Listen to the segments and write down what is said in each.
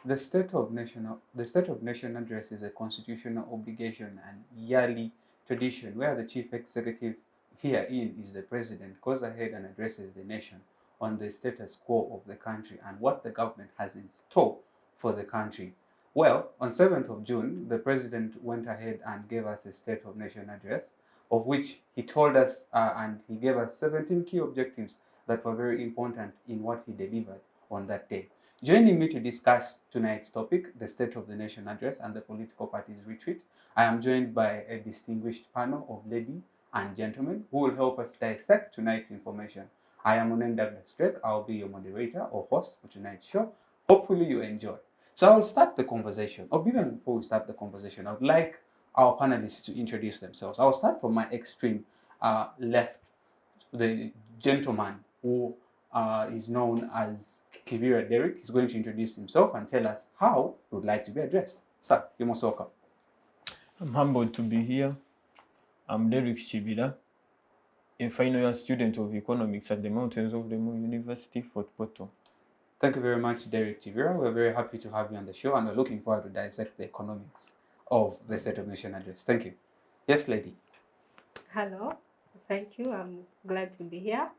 The State of Nation address is a constitutional obligation and yearly tradition where the chief executive herein is the president goes ahead and addresses the nation on the status quo of the country and what the government has in store for the country. Well, on 7th of June, the president went ahead and gave us a State of Nation address, of which he told us and he gave us 17 key objectives that were very important in what he delivered on that day. Joining me to discuss tonight's topic, the State of the Nation Address and the Political Parties Retreat, I am joined by a distinguished panel of ladies and gentlemen who will help us dissect tonight's information. I am Onen Douglas Drake. I'll be your moderator or host for tonight's show. Hopefully you enjoy. So I'll start the conversation. Or even before we start the conversation, I would like our panelists to introduce themselves. I'll start from my extreme left, the gentleman who is known as Kibira Derek. He's going to introduce himself and tell us how he would like to be addressed. Sir, you're most welcome. I'm humbled to be here. I'm Derek Chibira, a final year student of economics at the Mountains of the Moon University, Fort Portal. Thank you very much, Derek Chibira. We're very happy to have you on the show and we're looking forward to dissect the economics of the State of Nation Address. Thank you. Yes, lady. Hello, thank you. I'm glad to be here.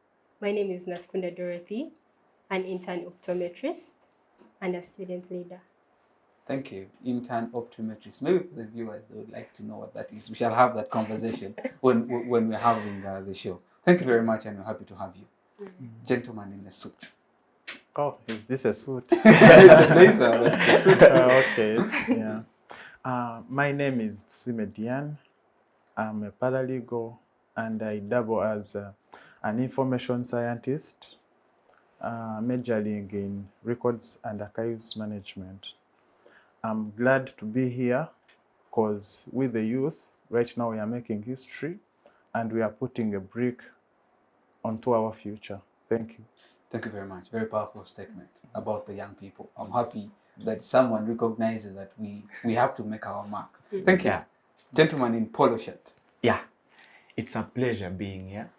My name is Natkunda Dorothy, an intern optometrist and a student leader. Thank you. Intern optometrist. Maybe for the viewers, they would like to know what that is. We shall have that conversation when we're having the show. Thank you very much, and we're happy to have you. Gentleman in the suit. Oh, is this a suit? It's a blazer, but it's a suit. Okay, yeah. My name is Simedian. I'm a paralegal, and I dabble as an information scientist, majoring in records and archives management. I'm glad to be here because with the youth, right now we are making history and we are putting a brick onto our future. Thank you. Thank you very much. Very powerful statement about the young people. I'm happy that someone recognizes that we have to make our mark. Thank you. Yeah. Gentleman in polo shirt. Yeah, it's a pleasure being here.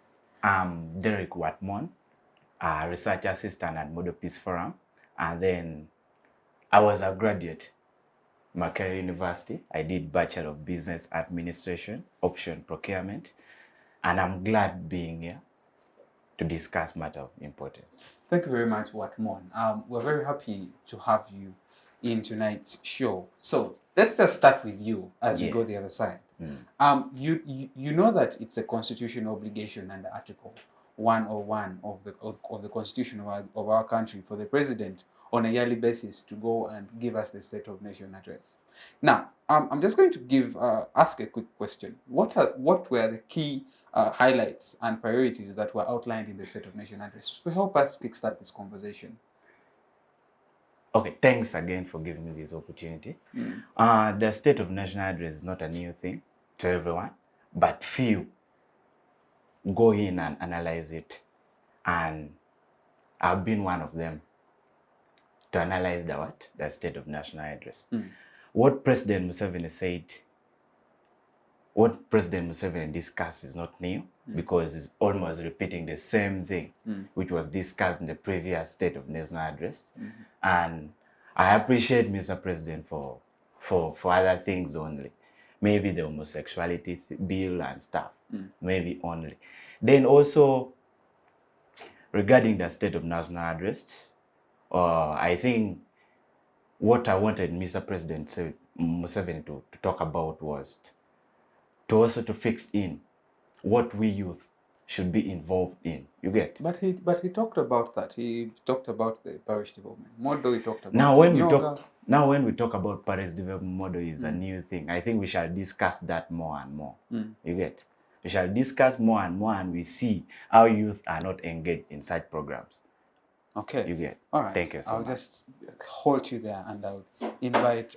I'm Derek Watmon, a research assistant at Model Peace Forum, and then I was a graduate Makerere University. I did Bachelor of Business Administration, Option Procurement, and I'm glad being here to discuss matter of importance. Thank you very much, Watmon. We're very happy to have you in tonight's show. So let's just start with you as we go the other side. You know that it's a constitutional obligation under Article 101 of the Constitution of our country for the president on a yearly basis to go and give us the State of Nation address. Now, I'm just going to ask a quick question. What were the key highlights and priorities that were outlined in the State of Nation address to help us kickstart this conversation? Okay, thanks again for giving me this opportunity. The State of National Address is not a new thing to everyone, but few go in and analyze it. And I've been one of them to analyze the State of National Address. What President Museveni said, what President Museveni discussed is not new because it's almost repeating the same thing which was discussed in the previous State of National Address. And I appreciate Mr. President for other things only. Maybe the homosexuality bill and stuff, maybe only. Then also, regarding the State of National Address, I think what I wanted Mr. President Museveni to talk about was to also to fix in what we youth should be involved in. You get? But he talked about that. He talked about the Parish Development Model. He talked about now when we talk about Parish Development Model is a new thing. I think we shall discuss that more and more. You get? We shall discuss more and more, and we see how youth are not engaged in such programs. Okay. You get? All right. Thank you so much. I'll just hold you there, and I'll invite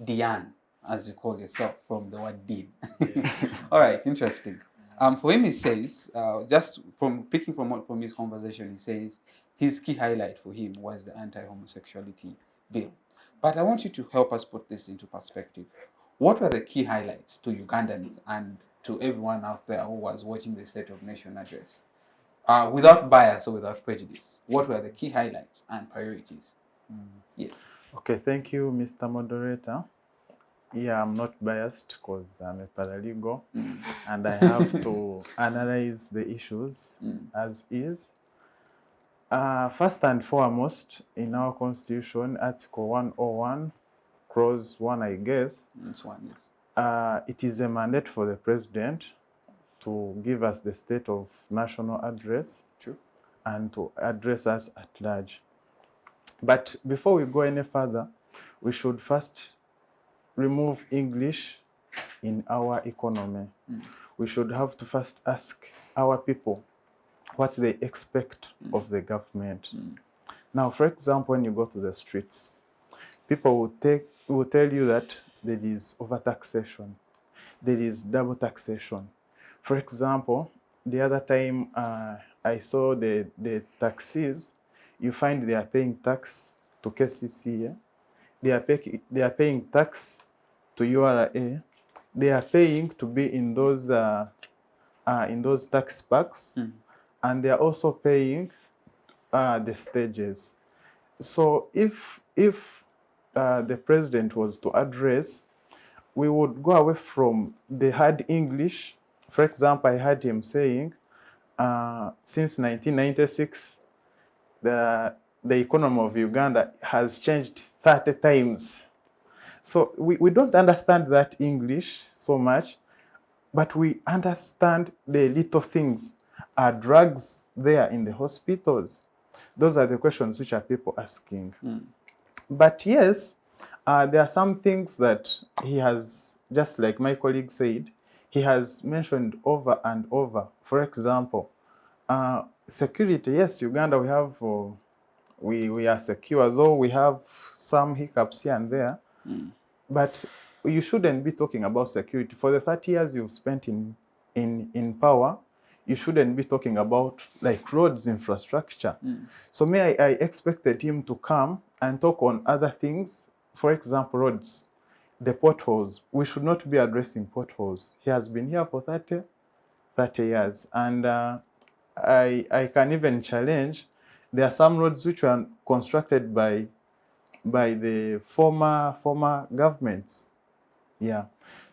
Diane, as you call yourself, from the word Dean. All right. Interesting. For him, he says, just from picking from his conversation, he says his key highlight for him was the anti-homosexuality bill. But I want you to help us put this into perspective. What were the key highlights to Ugandans and to everyone out there who was watching the State of Nation address? Without bias or without prejudice, what were the key highlights and priorities? Yes. Okay, thank you, Mr. Moderator. Yeah, I'm not biased because I'm a paralegal and I have to analyze the issues as is. First and foremost, in our Constitution, Article 101, Clause 1, I guess, This one, yes. it is a mandate for the President to give us the state of national address. True. And to address us at large. But before we go any further, we should first remove English in our economy. We should have to first ask our people what they expect of the government. Now, for example, when you go to the streets, people will tell you that there is overtaxation, there is double taxation. For example, the other time I saw the taxis, you find they are paying tax to KCC, they are paying tax to URA, they are paying to be in those tax packs, and they are also paying the stages. So if the president was to address, we would go away from the hard English. For example, I heard him saying, since 1996, the economy of Uganda has changed 30 times. So we don't understand that English so much, but we understand the little things. Are drugs there in the hospitals? Those are the questions which are people asking. But yes, there are some things that he has, just like my colleague said, he has mentioned over and over. For example, security. Yes, Uganda, we have, we are secure, though we have some hiccups here and there. But you shouldn't be talking about security. For the 30 years you've spent in power, you shouldn't be talking about like roads infrastructure. So I expected him to come and talk on other things. For example, roads, the potholes. We should not be addressing potholes. He has been here for 30 years. And I can even challenge, there are some roads which were constructed by the former governments. Yeah.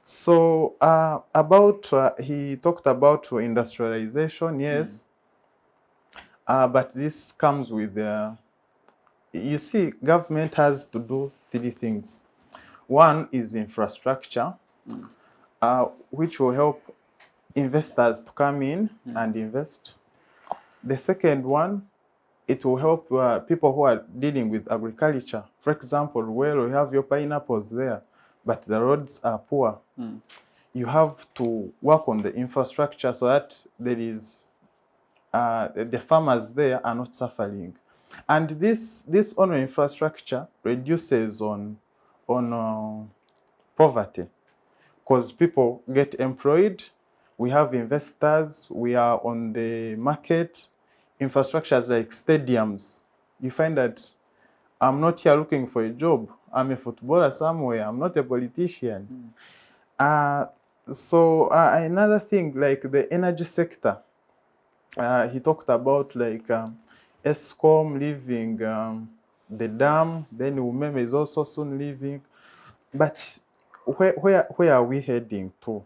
So he talked about industrialization, yes. But this comes with, you see, government has to do 3 things. One is infrastructure, which will help investors to come in and invest. The second one, it will help people who are dealing with agriculture. For example, where you have your pineapples there, but the roads are poor. You have to work on the infrastructure so that there is the farmers there are not suffering. And this on infrastructure reduces on poverty, because people get employed, we have investors, we are on the market. Infrastructures like stadiums, you find that I'm not here looking for a job, I'm a footballer somewhere, I'm not a politician. So another thing, like the energy sector, he talked about like ESCOM leaving the dam, then Umeme is also soon leaving. But where are we heading to?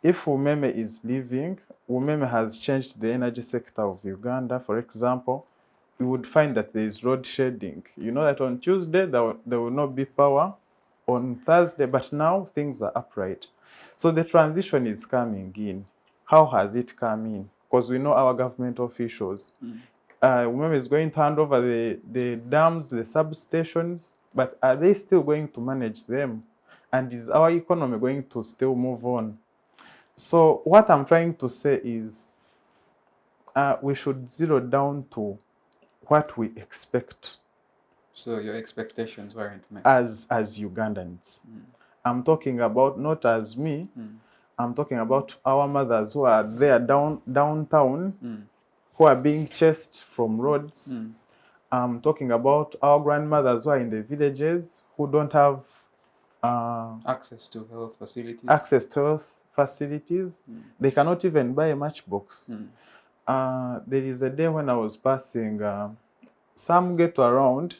If Umeme is leaving, Umeme has changed the energy sector of Uganda. For example, you would find that there is load shedding. You know that on Tuesday there will not be power, on Thursday, but now things are upright. So the transition is coming in. How has it come in? Because we know our government officials. Umeme is going to hand over the dams, the substations, but are they still going to manage them? And is our economy going to still move on? So what I'm trying to say is we should zero down to what we expect. So your expectations weren't met. As Ugandans. I'm talking about not as me. I'm talking about our mothers who are there downtown, who are being chased from roads. I'm talking about our grandmothers who are in the villages, who don't have access to health facilities. They cannot even buy a matchbox. There is a day when I was passing some ghetto around,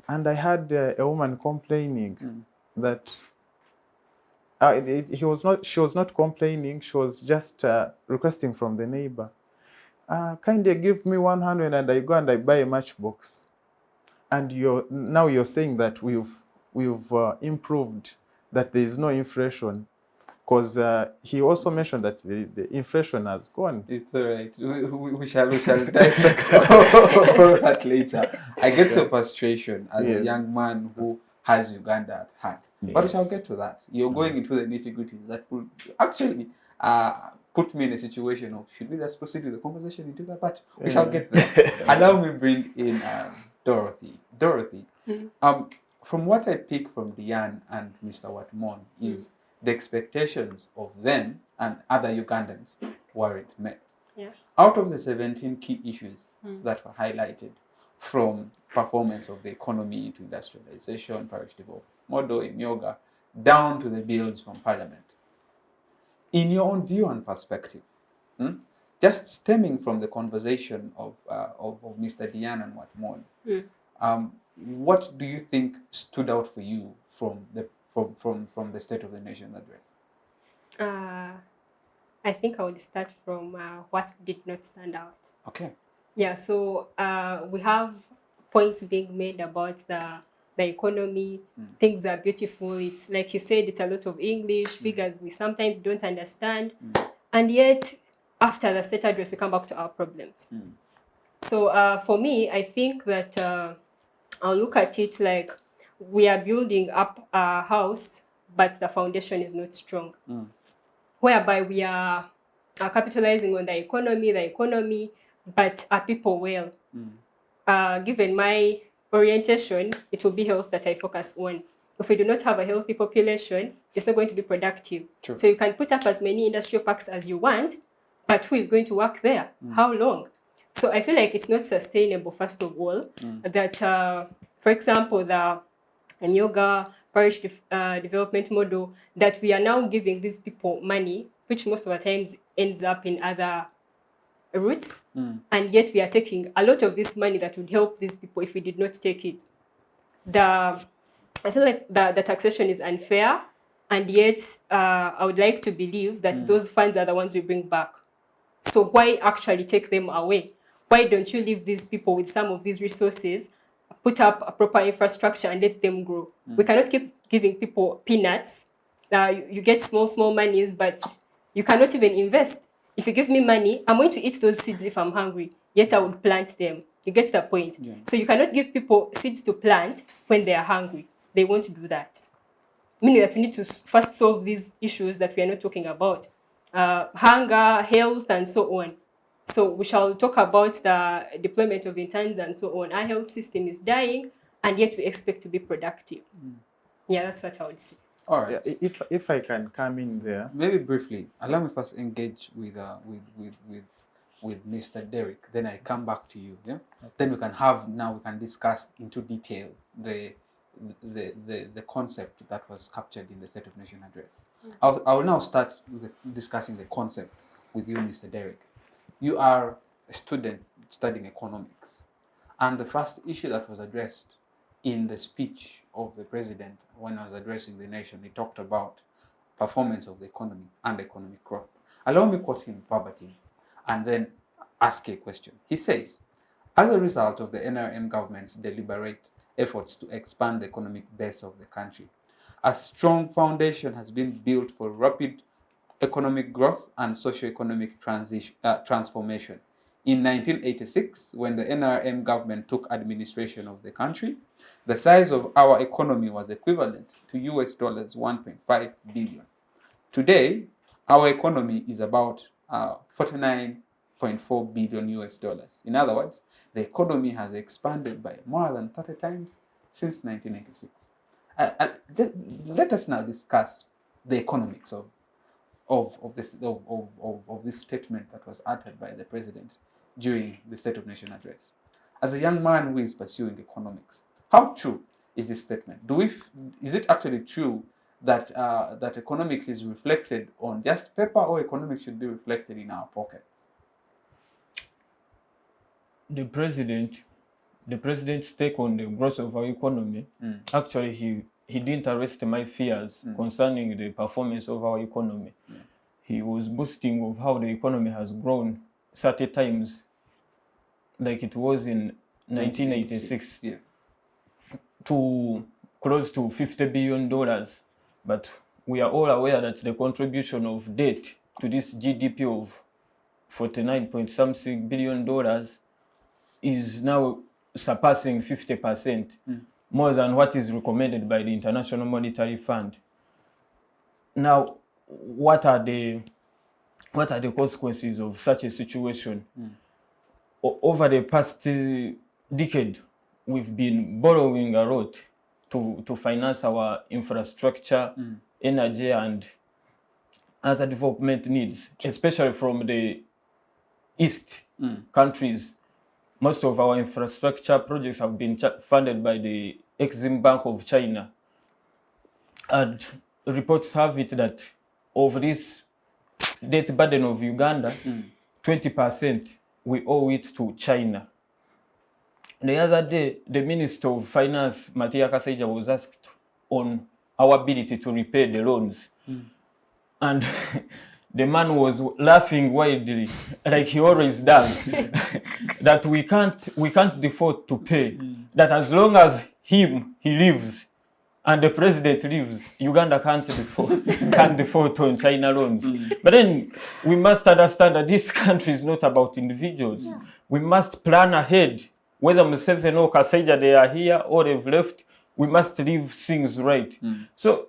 And I had a woman complaining that she was not complaining, she was just requesting from the neighbor, kindly give me 100 and I go and I buy a matchbox. And now you're saying that we've improved, that there is no inflation, because he also mentioned that the inflation has gone. It's all right. We shall dissect all that later. I get your frustration as a young man who has Uganda at heart. But we shall get to that. You're going into the nitty-gritty that will actually put me in a situation of, should we just proceed with the conversation into that? But we shall get there. Allow me bring in Dorothy. Dorothy, from what I pick from Diane and Mr. Watmon is the expectations of them and other Ugandans weren't met. Yeah. Out of the 17 key issues that were highlighted, from performance of the economy into industrialization, Parish Development Model, Imyoga, down to the bills from Parliament. In your own view and perspective, just stemming from the conversation of Mr. Diane and Watmon, what do you think stood out for you from the State of the Nation address? I think I would start from what did not stand out. Okay. Yeah, so we have points being made about the economy. Things are beautiful. It's like you said, it's a lot of English, figures we sometimes don't understand. And yet, after the state address, we come back to our problems. So for me, I think that I'll look at it like we are building up a house, but the foundation is not strong. Whereby we are capitalizing on the economy, but are people well? Given my orientation, it will be health that I focus on. If we do not have a healthy population, it's not going to be productive. True. So you can put up as many industrial parks as you want, but who is going to work there? How long? So I feel like it's not sustainable, first of all, that, for example, the Yoga Parish Development Model, that we are now giving these people money, which most of the times ends up in other routes, and yet we are taking a lot of this money that would help these people if we did not take it. I feel like the taxation is unfair, and yet I would like to believe that those funds are the ones we bring back. So why actually take them away? Why don't you leave these people with some of these resources, put up a proper infrastructure and let them grow? We cannot keep giving people peanuts. You get small monies, but you cannot even invest. If you give me money, I'm going to eat those seeds if I'm hungry, yet I would plant them. You get the point? Yeah. So you cannot give people seeds to plant when they are hungry. They won't do that. Meaning that we need to first solve these issues that we are not talking about. Hunger, health, and so on. So we shall talk about the deployment of interns and so on. Our health system is dying, and yet we expect to be productive. Yeah, that's what I would say. All right. Yeah, if I can come in there. Maybe briefly, allow me first engage with Mr. Derek. Then I come back to you. Yeah. Okay. Then we can discuss into detail the concept that was captured in the State of Nation address. I will now start with discussing the concept with you, Mr. Derek. You are a student studying economics, and the first issue that was addressed in the speech of the president when I was addressing the nation, he talked about performance of the economy and economic growth. Allow me quote him verbatim and then ask a question. He says, as a result of the NRM government's deliberate efforts to expand the economic base of the country, a strong foundation has been built for rapid economic growth and socio-economic transformation. In 1986, when the NRM government took administration of the country, the size of our economy was equivalent to US dollars 1.5 billion. Today, our economy is about 49.4 billion US dollars. In other words, the economy has expanded by more than 30 times since 1986. Let us now discuss the economics of this statement that was uttered by the president during the State of Nation address. As a young man who is pursuing economics, how true is this statement? Is it actually true that that economics is reflected on just paper, or economics should be reflected in our pockets? The president the president's take on the growth of our economy, actually he didn't arrest my fears concerning the performance of our economy. He was boasting of how the economy has grown 30 times like it was in 1986 to close to $50 billion. But we are all aware that the contribution of debt to this GDP of 49-point-something billion is now surpassing 50%, more than what is recommended by the International Monetary Fund. Now, what are the consequences of such a situation? Over the past decade, we've been borrowing a lot to finance our infrastructure, energy, and other development needs, especially from the East countries. Most of our infrastructure projects have been funded by the Exim Bank of China. And reports have it that of this debt burden of Uganda, 20% we owe it to China. The other day, the Minister of Finance, Matia Kasaija, was asked on our ability to repay the loans. And the man was laughing wildly, like he always does, that we can't default to pay. That as long as he lives and the president lives, Uganda can't default on China loans. But then we must understand that this country is not about individuals. We must plan ahead. Whether Museveni or Kasaija, they are here or they've left, we must leave things right. So,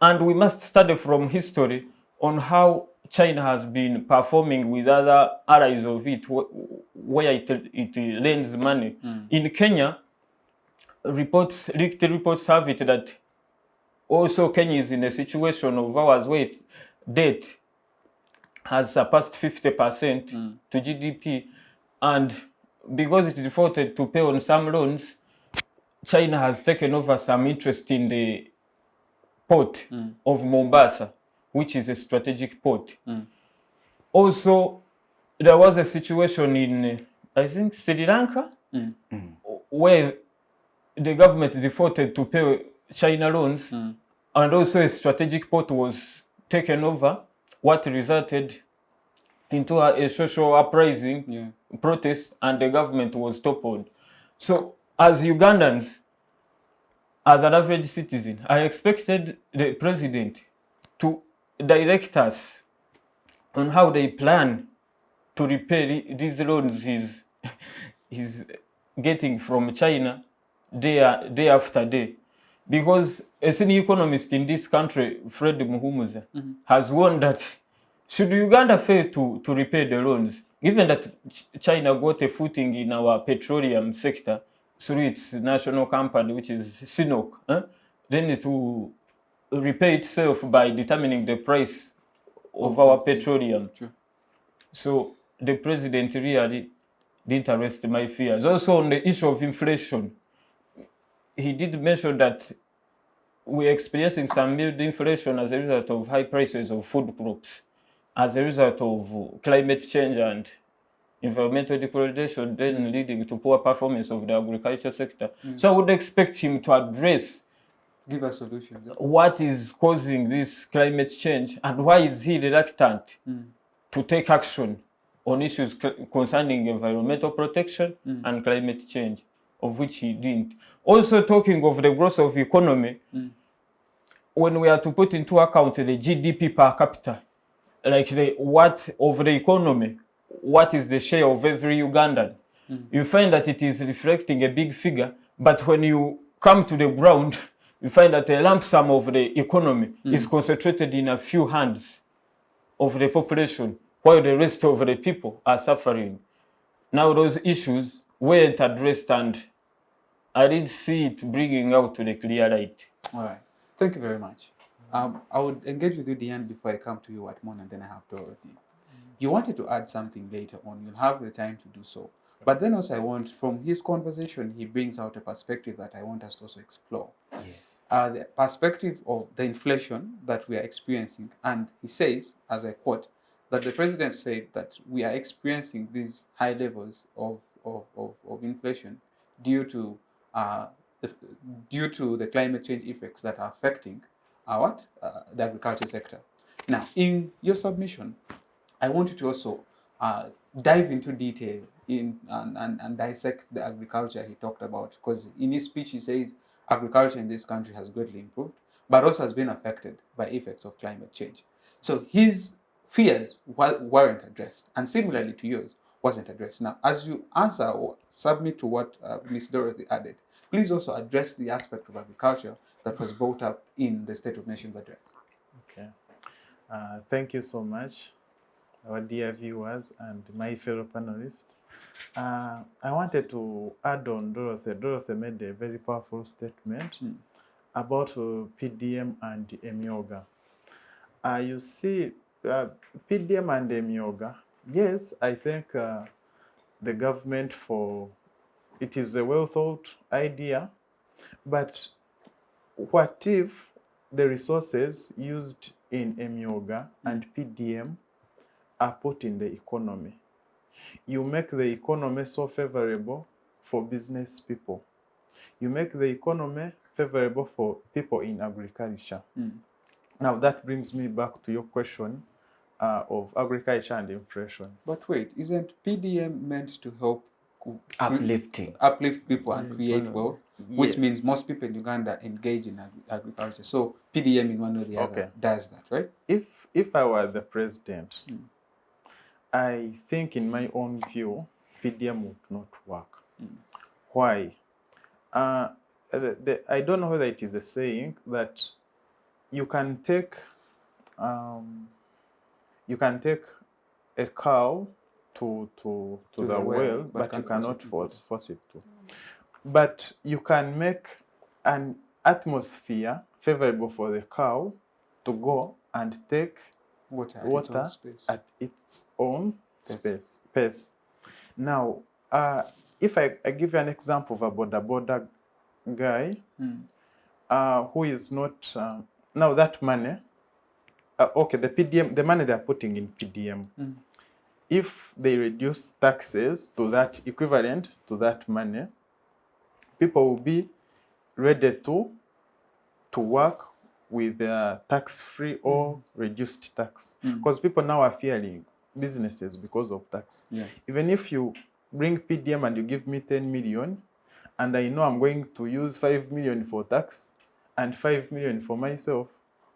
and we must study from history on how China has been performing with other allies of it, where it lends money. In Kenya, leaked reports have it that also Kenya is in a situation of ours where debt has surpassed 50% to GDP, and because it defaulted to pay on some loans, China has taken over some interest in the port of Mombasa, which is a strategic port. Also, there was a situation in, I think, Sri Lanka, where the government defaulted to pay China loans, and also a strategic port was taken over, what resulted into a social uprising, protest, and the government was toppled. So, as Ugandans, as an average citizen, I expected the president to direct us on how they plan to repay these loans he's getting from China day after day. Because a senior economist in this country, Fred Muhumuza, has warned that should Uganda fail to repay the loans, given that China got a footing in our petroleum sector through its national company, which is SINOC, then it will repay itself by determining the price of our petroleum. So the president really didn't arrest my fears. Also on the issue of inflation, he did mention that we're experiencing some mild inflation as a result of high prices of food crops, as a result of climate change and environmental degradation, then leading to poor performance of the agriculture sector. So I would expect him to address, give us solutions, what is causing this climate change and why is he reluctant to take action on issues concerning environmental protection and climate change, of which he didn't. Also, talking of the growth of economy, when we are to put into account the GDP per capita, like what of the economy, what is the share of every Ugandan, you find that it is reflecting a big figure, but when you come to the ground, you find that a lump sum of the economy is concentrated in a few hands of the population, while the rest of the people are suffering. Now those issues weren't addressed, and I didn't see it bringing out to the clear light. All right. Thank you very much. I would engage with you, Diane, before I come to you at Mon, and then I have Dorothy. You wanted to add something later on. You'll have the time to do so. But then also I want, from his conversation, he brings out a perspective that I want us to also explore. Yes. The perspective of the inflation that we are experiencing. And he says, as I quote, that the president said that we are experiencing these high levels of inflation due to the, due to the climate change effects that are affecting our the agriculture sector. Now, in your submission, I want you to also dive into detail in and dissect the agriculture he talked about, because in his speech he says agriculture in this country has greatly improved, but also has been affected by effects of climate change. So his fears weren't addressed, and similarly to yours, wasn't addressed. Now, as you answer or submit to what Ms. Dorothy added, please also address the aspect of agriculture that was brought up in the State of Nations address. Okay. Thank you so much, our dear viewers and my fellow panelists. I wanted to add on Dorothy. Dorothy made a very powerful statement about PDM and Emyoga. You see, PDM and Emyoga, yes, I think the government it is a well thought idea, but what if the resources used in Emyoga and PDM are put in the economy? You make the economy so favorable for business people. You make the economy favorable for people in agriculture. Now that brings me back to your question of agriculture and inflation. But wait, isn't PDM meant to help uplift people and create wealth, which means most people in Uganda engage in agriculture? So PDM in one way or the other does that, right? If I were the president, I think in my own view, PDM would not work. Why? I don't know whether it is a saying that you can take a cow to the well, but you cannot force it to. But you can make an atmosphere favorable for the cow to go and take water at its own pace. Now, if I give you an example of a boda guy who is not now that money, okay, the PDM, the money they're putting in PDM, if they reduce taxes to that equivalent to that money, people will be ready to work with tax-free or reduced tax, because people now are fearing businesses because of tax. Even if you bring PDM and you give me 10 million, and I know I'm going to use 5 million for tax and 5 million for myself,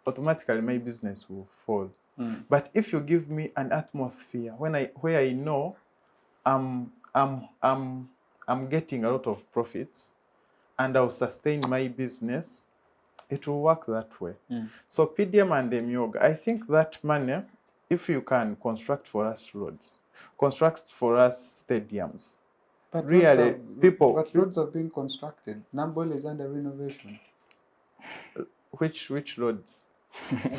automatically my business will fall. But if you give me an atmosphere where I know I'm getting a lot of profits and I'll sustain my business, it will work that way. So PDM and Emyoga, I think that money, if you can construct for us roads, construct for us stadiums. But really, roads are being constructed. Nambole is under renovation. Which roads?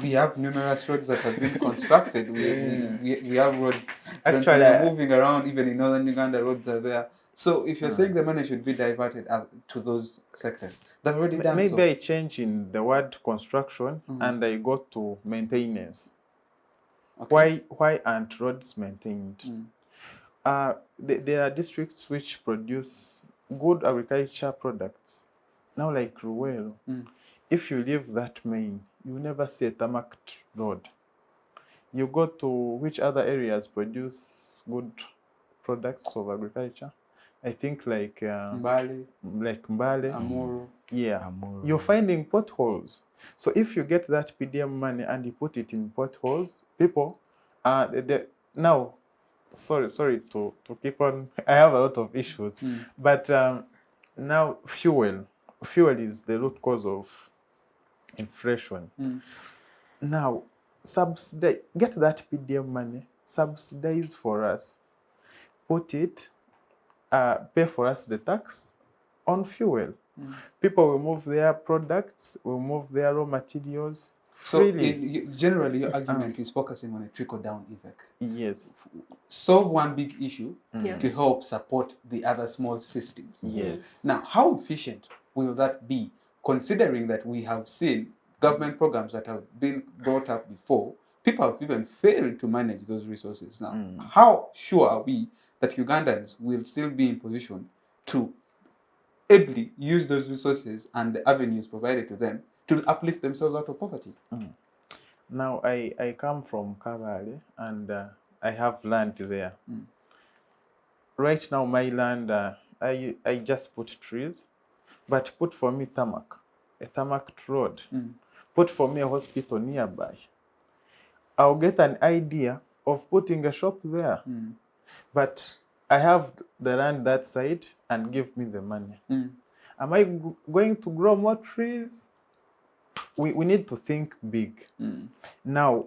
We have numerous roads that have been constructed. We have roads. Actually, when you're moving around, even in northern Uganda, roads are there. So if you're saying the money should be diverted to those sectors, they've already done maybe so. I change in the word construction and I go to maintenance. Why aren't roads maintained? There are districts which produce good agriculture products. Now, like Ruwelo, if you leave that main, you never see a tarmacked road. You go to which other areas produce good products of agriculture? I think like Mbale, Amuru. You're finding potholes. So if you get that PDM money and you put it in potholes, people now. Sorry to keep on. I have a lot of issues, but now fuel is the root cause of inflation. Now, get that PDM money, subsidize for us, put it, pay for us the tax on fuel. People will move their products, will move their raw materials. So generally, your argument is focusing on a trickle-down effect. Yes. Solve one big issue to help support the other small systems. Yes. Now, how efficient will that be, considering that we have seen government programs that have been brought up before? People have even failed to manage those resources. Now, how sure are we that Ugandans will still be in position to ably use those resources and the avenues provided to them to uplift themselves out of poverty. Now, I come from Kabale, and I have land there. Right now, my land, I just put trees, but put for me a tarmac road. Put for me a hospital nearby. I'll get an idea of putting a shop there. But I have the land that side and give me the money. Am I going to grow more trees? We need to think big. Now,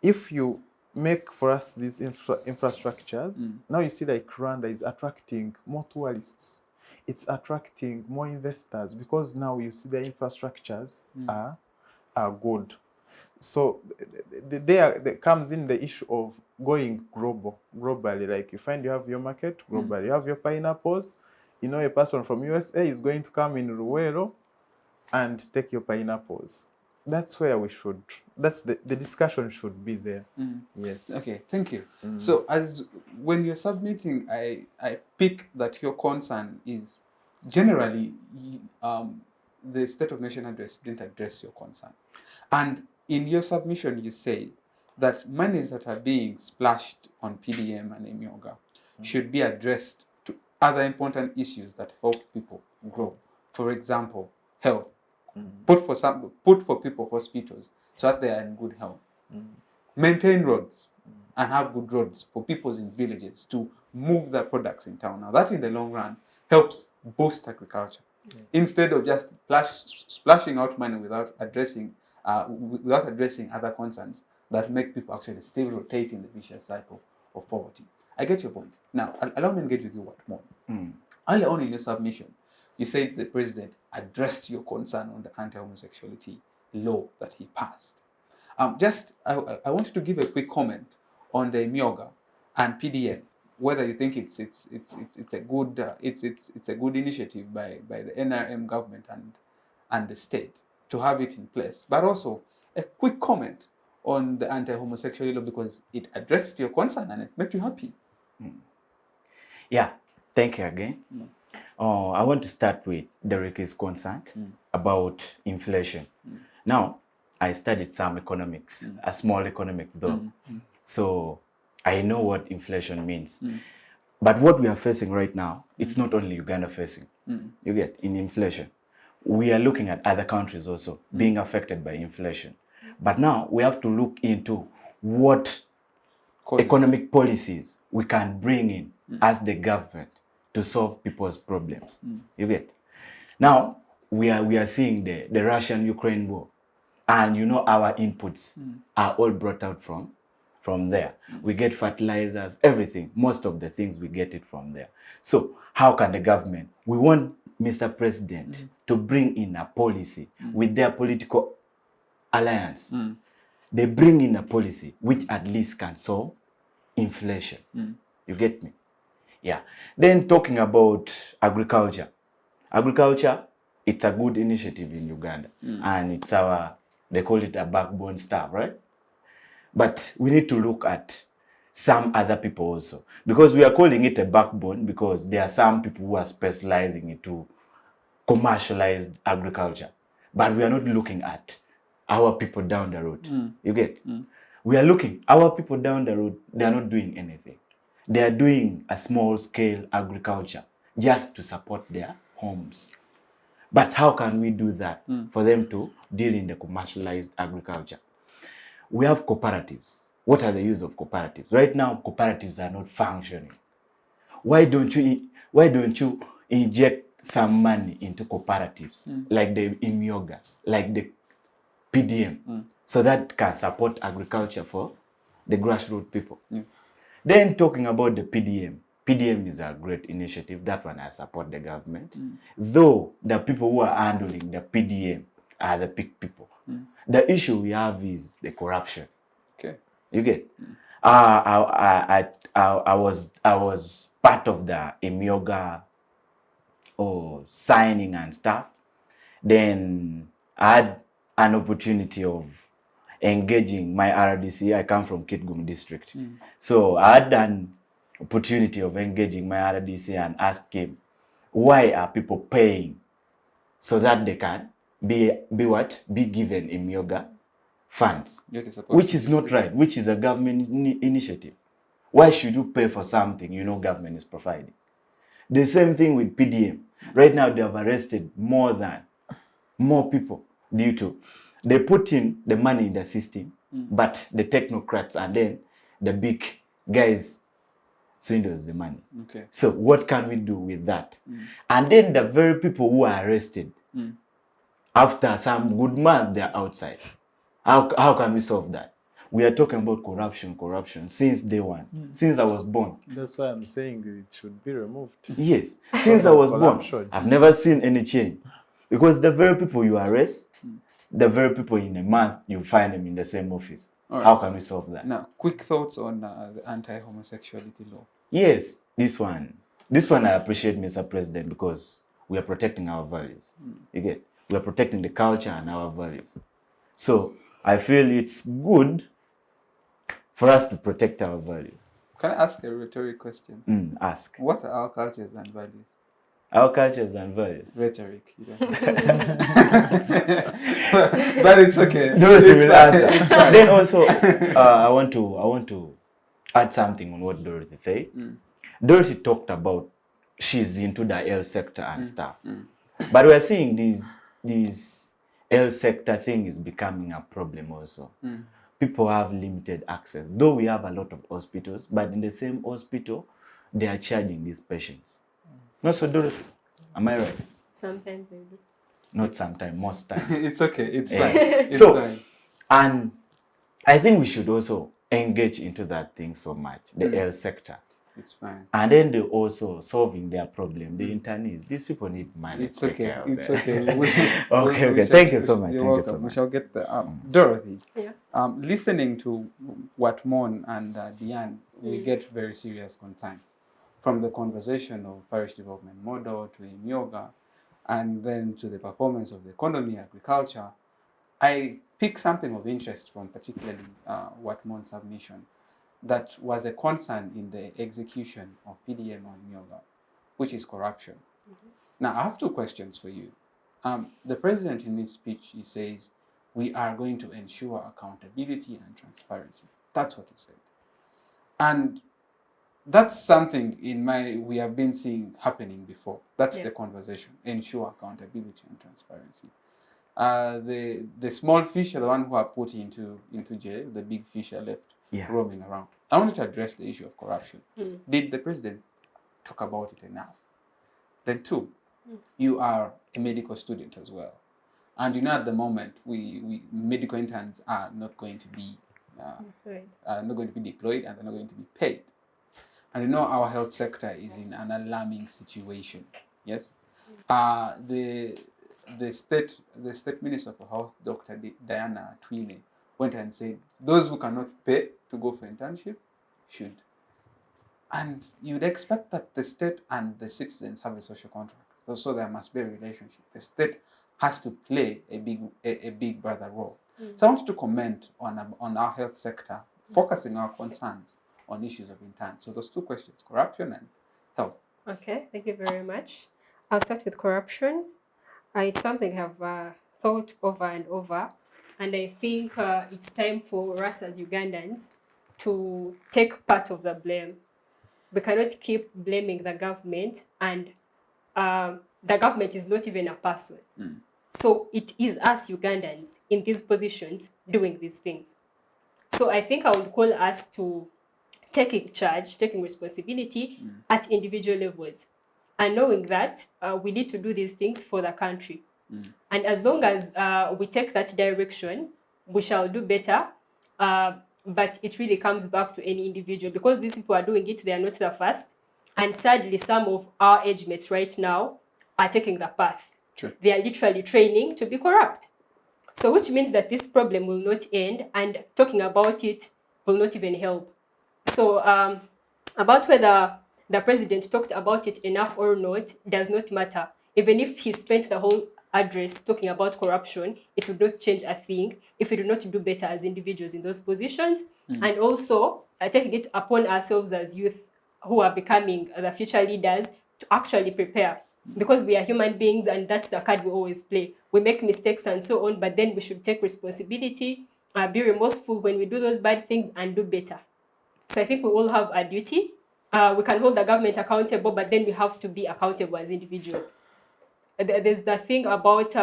if you make for us these infrastructures, now you see like Rwanda is attracting more tourists. It's attracting more investors because now you see the infrastructures are good. So there comes in the issue of going globally. Like you find you have your market globally. You have your pineapples. You know, a person from USA is going to come in Ruwero and take your pineapples. That's where we should. That's the discussion should be there. Yes. Okay, thank you. So as when you're submitting, I pick that your concern is generally the State of Nation address didn't address your concern. And in your submission, you say that monies that are being splashed on PDM and Emyoga should be addressed to other important issues that help people grow. For example, health. Put for people hospitals so that they are in good health. Maintain roads and have good roads for people in villages to move their products in town. Now that in the long run helps boost agriculture. Instead of just splashing out money without addressing other concerns that make people actually still rotate in the vicious cycle of poverty. I get your point. Now, allow me to engage with you more. Earlier on in your submission, you said the president addressed your concern on the anti-homosexuality law that he passed. I wanted to give a quick comment on the Emyoga and PDM, whether you think it's a good initiative by the NRM government and the state to have it in place, but also a quick comment on the anti-homosexuality law because it addressed your concern and it made you happy. Yeah, thank you again. I want to start with Derek's concern about inflation. Now, I studied some economics, a small economic though. So I know what inflation means. But what we are facing right now, it's not only Uganda facing. You get, in inflation. We are looking at other countries also being affected by inflation. But now we have to look into what economic policies we can bring in as the government to solve people's problems. You get? Now, we are seeing the Russian-Ukraine war. And you know our inputs are all brought out from there. We get fertilizers, everything. Most of the things we get it from there. So how can the government, we want Mr. President to bring in a policy with their political alliance. They bring in a policy which at least can solve inflation. You get me? Yeah. Then talking about agriculture. Agriculture, it's a good initiative in Uganda. And it's they call it a backbone star, right? But we need to look at some other people also. Because we are calling it a backbone because there are some people who are specializing into commercialized agriculture. But we are not looking at our people down the road. You get? We are looking, our people down the road, they are not doing anything. They are doing a small scale agriculture just to support their homes. But how can we do that for them to deal in the commercialized agriculture? We have cooperatives. What are the use of cooperatives? Right now, cooperatives are not functioning. Why don't you inject some money into cooperatives like the Emyoga, like the PDM, so that can support agriculture for the grassroots people? Then talking about the PDM. PDM is a great initiative. That one I support the government. Though the people who are handling the PDM are the big people. The issue we have is the corruption. Okay. You get? I was part of the Emyoga signing and stuff. Then I had an opportunity of engaging my RDC. I come from Kitgum district. So I had an opportunity of engaging my RDC and ask him, why are people paying so that they can be given Imyoga funds, Yet it's supposed which to is be not free. right, which is a government initiative. Why should you pay for something you know government is providing? The same thing with PDM. Right now they have arrested more people due to they put in the money in the system, but the technocrats and then the big guys swindles the money. Okay. So what can we do with that? And then the very people who are arrested, after some good month, they're outside. How can we solve that? We are talking about corruption since day one, since I was born. That's why I'm saying it should be removed. Yes, since I was born, Corruption. I've never seen any change. Because the very people you arrest, the very people in a month, you find them in the same office. All How right. can we solve that? Now, quick thoughts on the anti-homosexuality law. Yes, this one I appreciate, Mr. President, because we are protecting our values. You get? We are protecting the culture and our values. So I feel it's good for us to protect our values. Can I ask a rhetoric question? Ask. What are our cultures and values? Our cultures and values. Rhetoric. You don't but it's okay. Dorothy It's will fine. answer. It's fine. Then also, I want to add something on what Dorothy said. Dorothy talked about she's into the health sector and stuff, but we are seeing these health sector thing is becoming a problem also. People have limited access, though we have a lot of hospitals, but in the same hospital, they are charging these patients. No, so Dorothy, am I right? Sometimes I do. Not sometimes, most times. It's okay. It's Yeah. fine. It's So- fine. And I think we should also engage into that thing so much, the health sector. It's fine. And then they also solving their problem, the internees. These people need money. It's to take okay. care of It's them. okay. Okay. Thank you so much. You're Thank you welcome. so We much. shall get the Dorothy. Yeah. Listening to what Mon and Diane, we get very serious concerns from the conversation of Parish Development Model to Imyoga, and then to the performance of the economy, agriculture. I picked something of interest from particularly what Mon's submission that was a concern in the execution of PDM or Imyoga, which is corruption. Now, I have two questions for you. The president in his speech, he says, we are going to ensure accountability and transparency. That's what he said. And that's something we have been seeing happening before. That's the conversation, ensure accountability and transparency. The small fish are the one who are put into jail, the big fish are left roaming around. I wanted to address the issue of corruption. Did the president talk about it enough? Then two, you are a medical student as well. And you know at the moment, we medical interns are not going to be deployed and they're not going to be paid. And you know our health sector is in an alarming situation. Yes, the state minister for health, Dr. Diana Twine, went and said those who cannot pay to go for internship should. And you'd expect that the state and the citizens have a social contract, so there must be a relationship. The state has to play a big brother role. So I wanted to comment on our health sector, focusing our concerns on issues of intent. So those two questions, corruption and health. Okay, thank you very much. I'll start with corruption. It's something I've thought over and over, and I think it's time for us as Ugandans to take part of the blame. We cannot keep blaming the government, and the government is not even a person. So it is us Ugandans in these positions doing these things. So I think I would call us to taking charge, taking responsibility at individual levels, and knowing that we need to do these things for the country. And as long as we take that direction, we shall do better. But it really comes back to any individual, because these people are doing it, they are not the first. And sadly, some of our age mates right now are taking the path. True. They are literally training to be corrupt. So which means that this problem will not end, and talking about it will not even help. So about whether the president talked about it enough or not does not matter. Even if he spent the whole address talking about corruption, it would not change a thing if we do not do better as individuals in those positions. And also taking it upon ourselves as youth who are becoming the future leaders to actually prepare because we are human beings and that's the card we always play. We make mistakes and so on, but then we should take responsibility, be remorseful when we do those bad things and do better. So I think we all have a duty. We can hold the government accountable, but then we have to be accountable as individuals. There's the thing about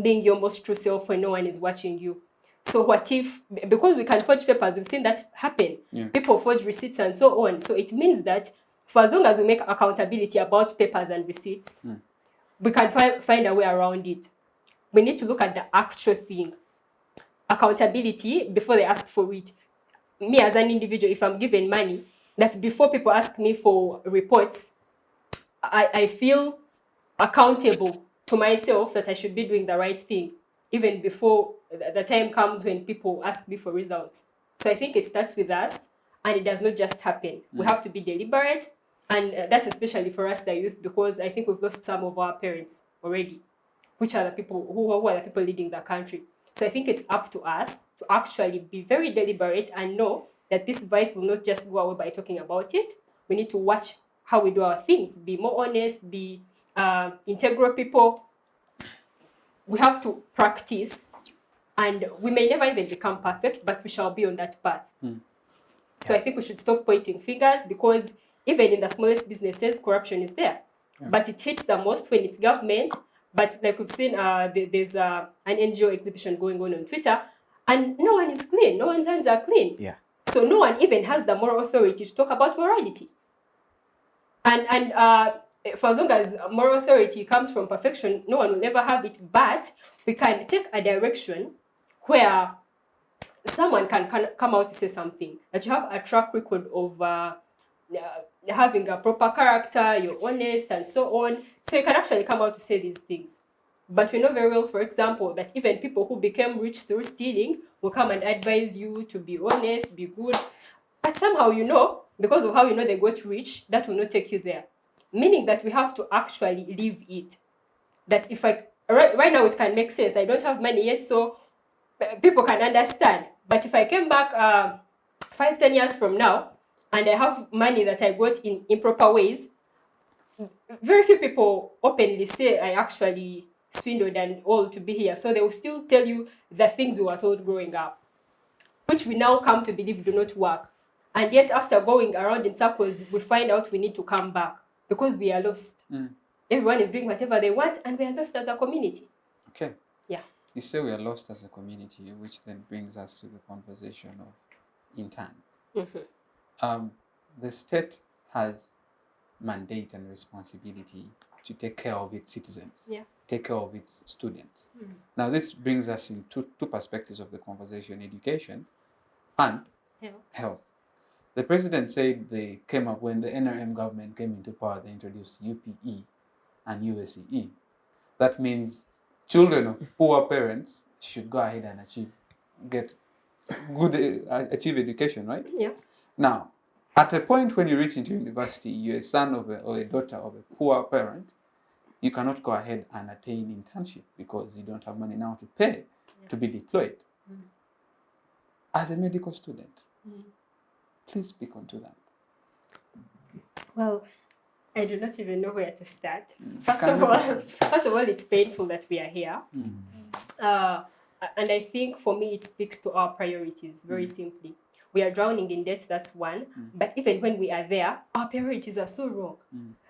being your most true self when no one is watching you. So what if, because we can forge papers, we've seen that happen. Yeah. People forge receipts and so on. So it means that for as long as we make accountability about papers and receipts, we can find a way around it. We need to look at the actual thing. Accountability before they ask for it. Me as an individual, if I'm given money, that before people ask me for reports, I feel accountable to myself that I should be doing the right thing, even before the time comes when people ask me for results. So I think it starts with us, and it does not just happen. We have to be deliberate, and that's especially for us, the youth, because I think we've lost some of our parents already, which are the people who are the people leading the country. So I think it's up to us to actually be very deliberate and know that this vice will not just go away by talking about it. We need to watch how we do our things, be more honest, be integral people. We have to practice, and we may never even become perfect, but we shall be on that path. So I think we should stop pointing fingers, because even in the smallest businesses, corruption is there. But it hits the most when it's government. But like we've seen, there's an NGO exhibition going on Twitter, and no one is clean. No one's hands are clean. Yeah. So no one even has the moral authority to talk about morality. And for as long as moral authority comes from perfection, no one will ever have it. But we can take a direction where someone can come out to say something, that you have a track record of having a proper character, you're honest, and so on. So you can actually come out to say these things. But we know very well, for example, that even people who became rich through stealing will come and advise you to be honest, be good. But somehow, because of how they got rich, that will not take you there. Meaning that we have to actually live it. That if right now it can make sense. I don't have money yet, so people can understand. But if I came back 5-10 years from now, and I have money that I got in improper ways, very few people openly say I actually swindled and all to be here. So they will still tell you the things we were told growing up, which we now come to believe do not work. And yet after going around in circles, we find out we need to come back because we are lost. Everyone is doing whatever they want, and we are lost as a community. Okay. Yeah. You say we are lost as a community, which then brings us to the conversation of interns. The state has mandate and responsibility to take care of its citizens, take care of its students. Now, this brings us in two perspectives of the conversation: education and health. The president said they came up when the NRM government came into power. They introduced UPE and USEE. That means children of poor parents should go ahead and achieve education, right? Yeah. Now, at a point when you reach into university, you're a son of or a daughter of a poor parent, you cannot go ahead and attain internship because you don't have money now to pay to be deployed. As a medical student, please speak onto that. Well, I do not even know where to start. First of all, it's painful that we are here. And I think for me, it speaks to our priorities very simply. We are drowning in debt, that's one. But even when we are there, our priorities are so wrong.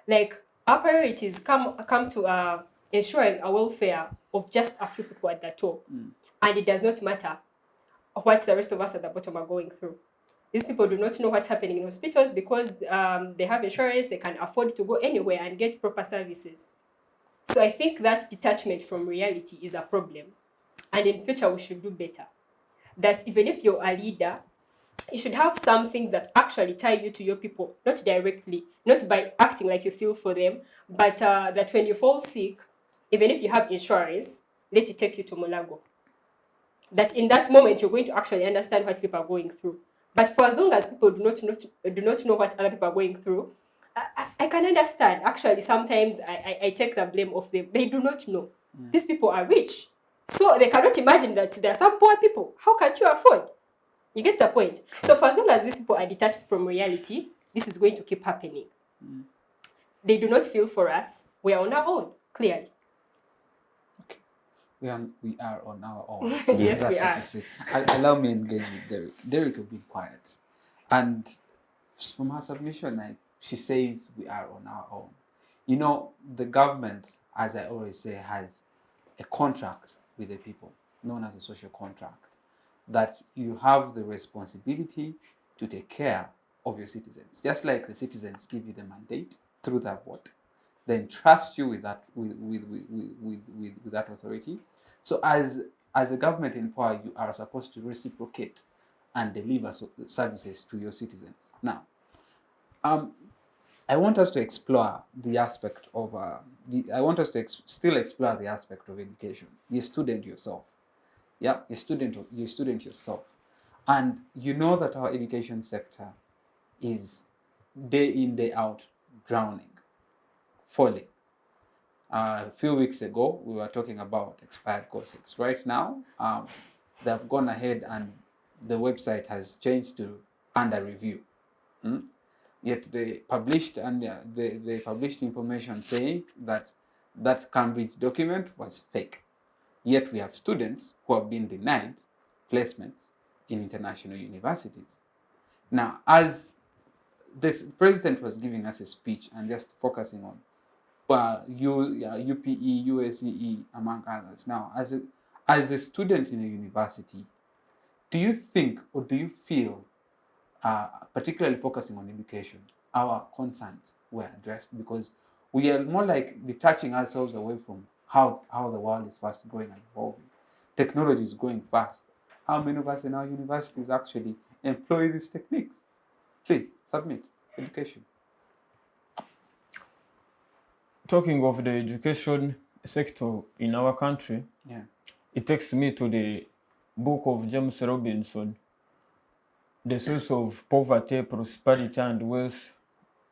Like, our priorities come to ensuring a welfare of just a few people at the top. And it does not matter what the rest of us at the bottom are going through. These people do not know what's happening in hospitals because they have insurance, they can afford to go anywhere and get proper services. So I think that detachment from reality is a problem. And in future, we should do better. That even if you're a leader, you should have some things that actually tie you to your people, not directly, not by acting like you feel for them, but that when you fall sick, even if you have insurance, let it take you to Molago. That in that moment, you're going to actually understand what people are going through. But for as long as people do not know what other people are going through, I can understand. Actually, sometimes I take the blame of them. They do not know. These people are rich. So they cannot imagine that there are some poor people. How can't you afford? You get the point? So for as long as these people are detached from reality, this is going to keep happening. They do not feel for us. We are on our own, clearly. We are on our own. Yes, we That's are. to say. Allow me engage with Derek. Derek has been quiet. And from her submission, she says we are on our own. You know, the government, as I always say, has a contract with the people, known as a social contract, that you have the responsibility to take care of your citizens. Just like the citizens give you the mandate through that vote, then trust you with that with that authority. So as a government in power, you are supposed to reciprocate and deliver services to your citizens. Now, I want us to explore the aspect of I want us to still explore the aspect of education. You're a student yourself, yeah, you're a student yourself, and you know that our education sector is day in day out drowning, falling. A few weeks ago, we were talking about expired courses. Right now, they've gone ahead and the website has changed to under review. Yet they published they published information saying that that Cambridge document was fake. Yet we have students who have been denied placements in international universities. Now, as this president was giving us a speech and just focusing on UPE, USEE, among others. Now, as a student in a university, do you think or do you feel, particularly focusing on education, our concerns were addressed? Because we are more like detaching ourselves away from how the world is fast growing and evolving. Technology is growing fast. How many of us in our universities actually employ these techniques? Please submit. Education. Talking of the education sector in our country, it takes me to the book of James Robinson, The Source of Poverty, Prosperity and Wealth,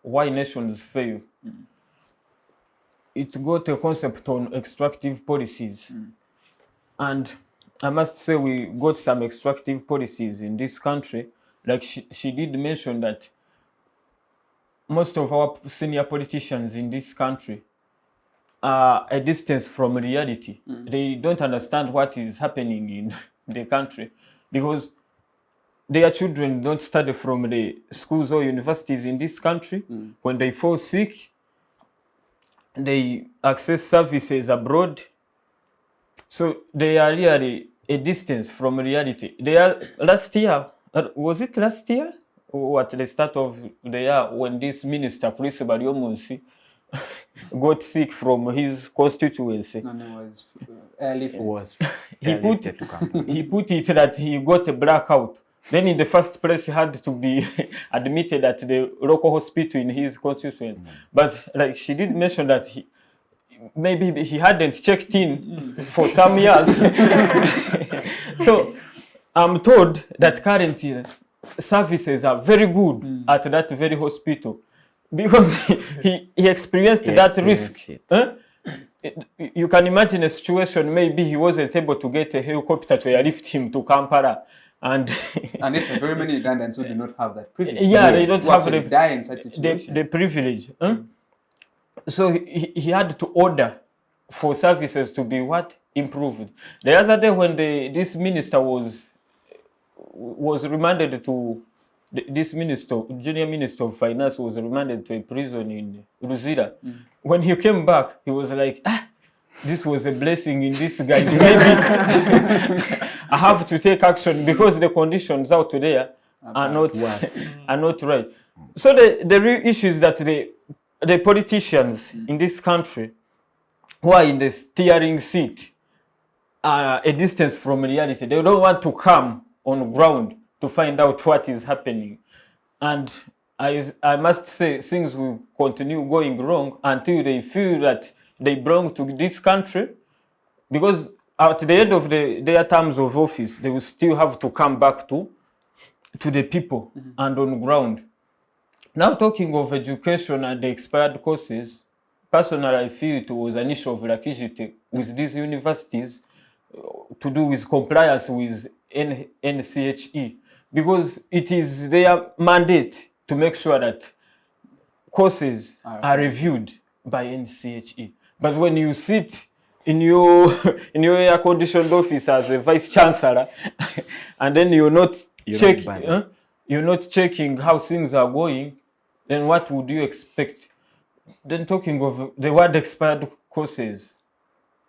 Why Nations Fail. It got a concept on extractive policies. And I must say we got some extractive policies in this country. Like she did mention that most of our senior politicians in this country are a distance from reality. They don't understand what is happening in the country because their children don't study from the schools or universities in this country. When they fall sick, they access services abroad. So they are really a distance from reality. They are last year, was it last year? Or at the start of the year when this minister, Police Bariomunsi, got sick from his constituency. No, it was airlifted. It was He put, airlifted to Kampala. he put it that he got a blackout. Then in the first place, he had to be admitted at the local hospital in his constituency. But like she did mention that maybe he hadn't checked in for some years. So I'm told that currently services are very good at that very hospital because he experienced that risk. You can imagine a situation, maybe he wasn't able to get a helicopter to airlift him to Kampala. And yet very many Ugandans who do not have that privilege. Yeah, they don't have the privilege. So he had to order for services to be improved. The other day when this minister was remanded to this minister, junior minister of finance, was remanded to a prison in Ruzira. When he came back, he was like, this was a blessing in disguise. Maybe I have to take action because the conditions out there are not right. So the real issue is that the politicians in this country who are in the steering seat are a distance from reality. They don't want to come on ground to find out what is happening. And I must say things will continue going wrong until they feel that they belong to this country, because at the end of their terms of office, they will still have to come back to the people and on ground. Now, talking of education and the expired courses, personally, I feel it was an issue of laxity with these universities to do with compliance with NCHE, because it is their mandate to make sure that courses Are are reviewed by NCHE. But when you sit in your in your air-conditioned office as a vice chancellor, and then you're not checking how things are going, then what would you expect? Then talking of the word expired courses,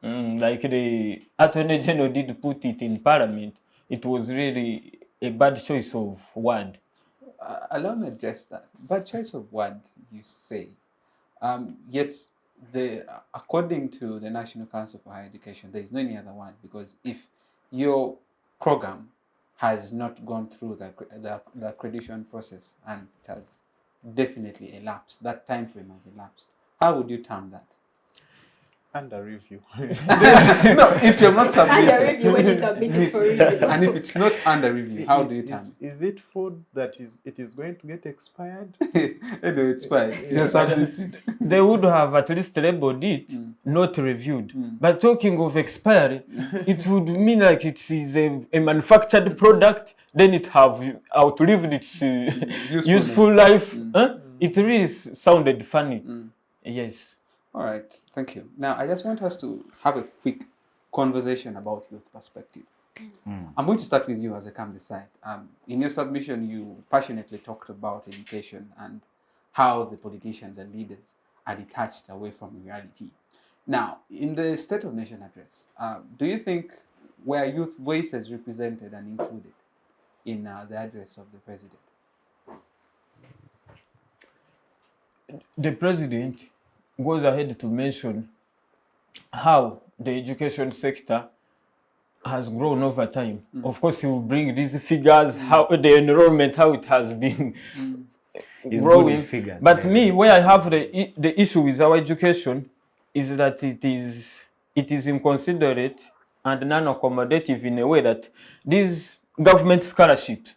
like the Attorney General did put it in Parliament, it was really a bad choice of word. Allow me to address that. But choice of word, you say. Yet, according to the National Council for Higher Education, there is no any other one, because if your program has not gone through the accreditation process and it has definitely elapsed, that time frame has elapsed, how would you term that? Under review. No, if you're not Under submitted. review when you submit it for review. And if it's not under review, how do you term it? Is it food that it is going to get expired? Anyway, it's fine. You're submitting. They would have at least labeled it not reviewed. But talking of expiry, it would mean like it is a manufactured product, then it have outlived its useful life. It really sounded funny. Yes. All right, thank you. Now, I just want us to have a quick conversation about youth perspective. I'm going to start with you as I come this side. In your submission, you passionately talked about education and how the politicians and leaders are detached away from reality. Now, in the State of Nation address, do you think were youth voices represented and included in the address of the president? The president goes ahead to mention how the education sector has grown over time. Of course, he will bring these figures, how the enrollment, how it has been growing. Figures, but me, where I have the issue with our education is that it is inconsiderate and non-accommodative in a way that these government scholarships,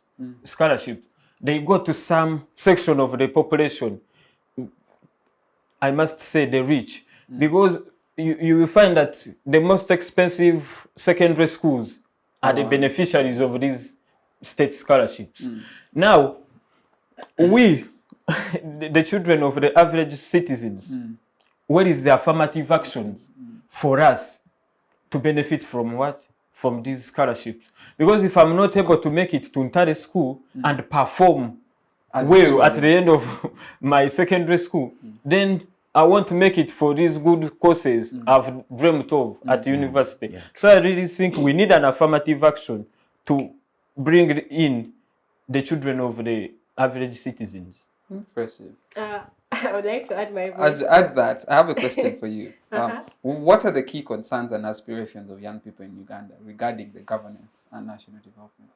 they go to some section of the population, I must say the rich, because you will find that the most expensive secondary schools are the beneficiaries of these state scholarships. Now, we, the children of the average citizens, what is the affirmative action for us to benefit from what? From these scholarships? Because if I'm not able to make it to entire school and perform well at the end of my secondary school, then I want to make it for these good courses I've dreamt of at university. Yeah. So I really think we need an affirmative action to bring in the children of the average citizens. Impressive. I would like to add my voice. As add that, I have a question for you. What are the key concerns and aspirations of young people in Uganda regarding the governance and national development?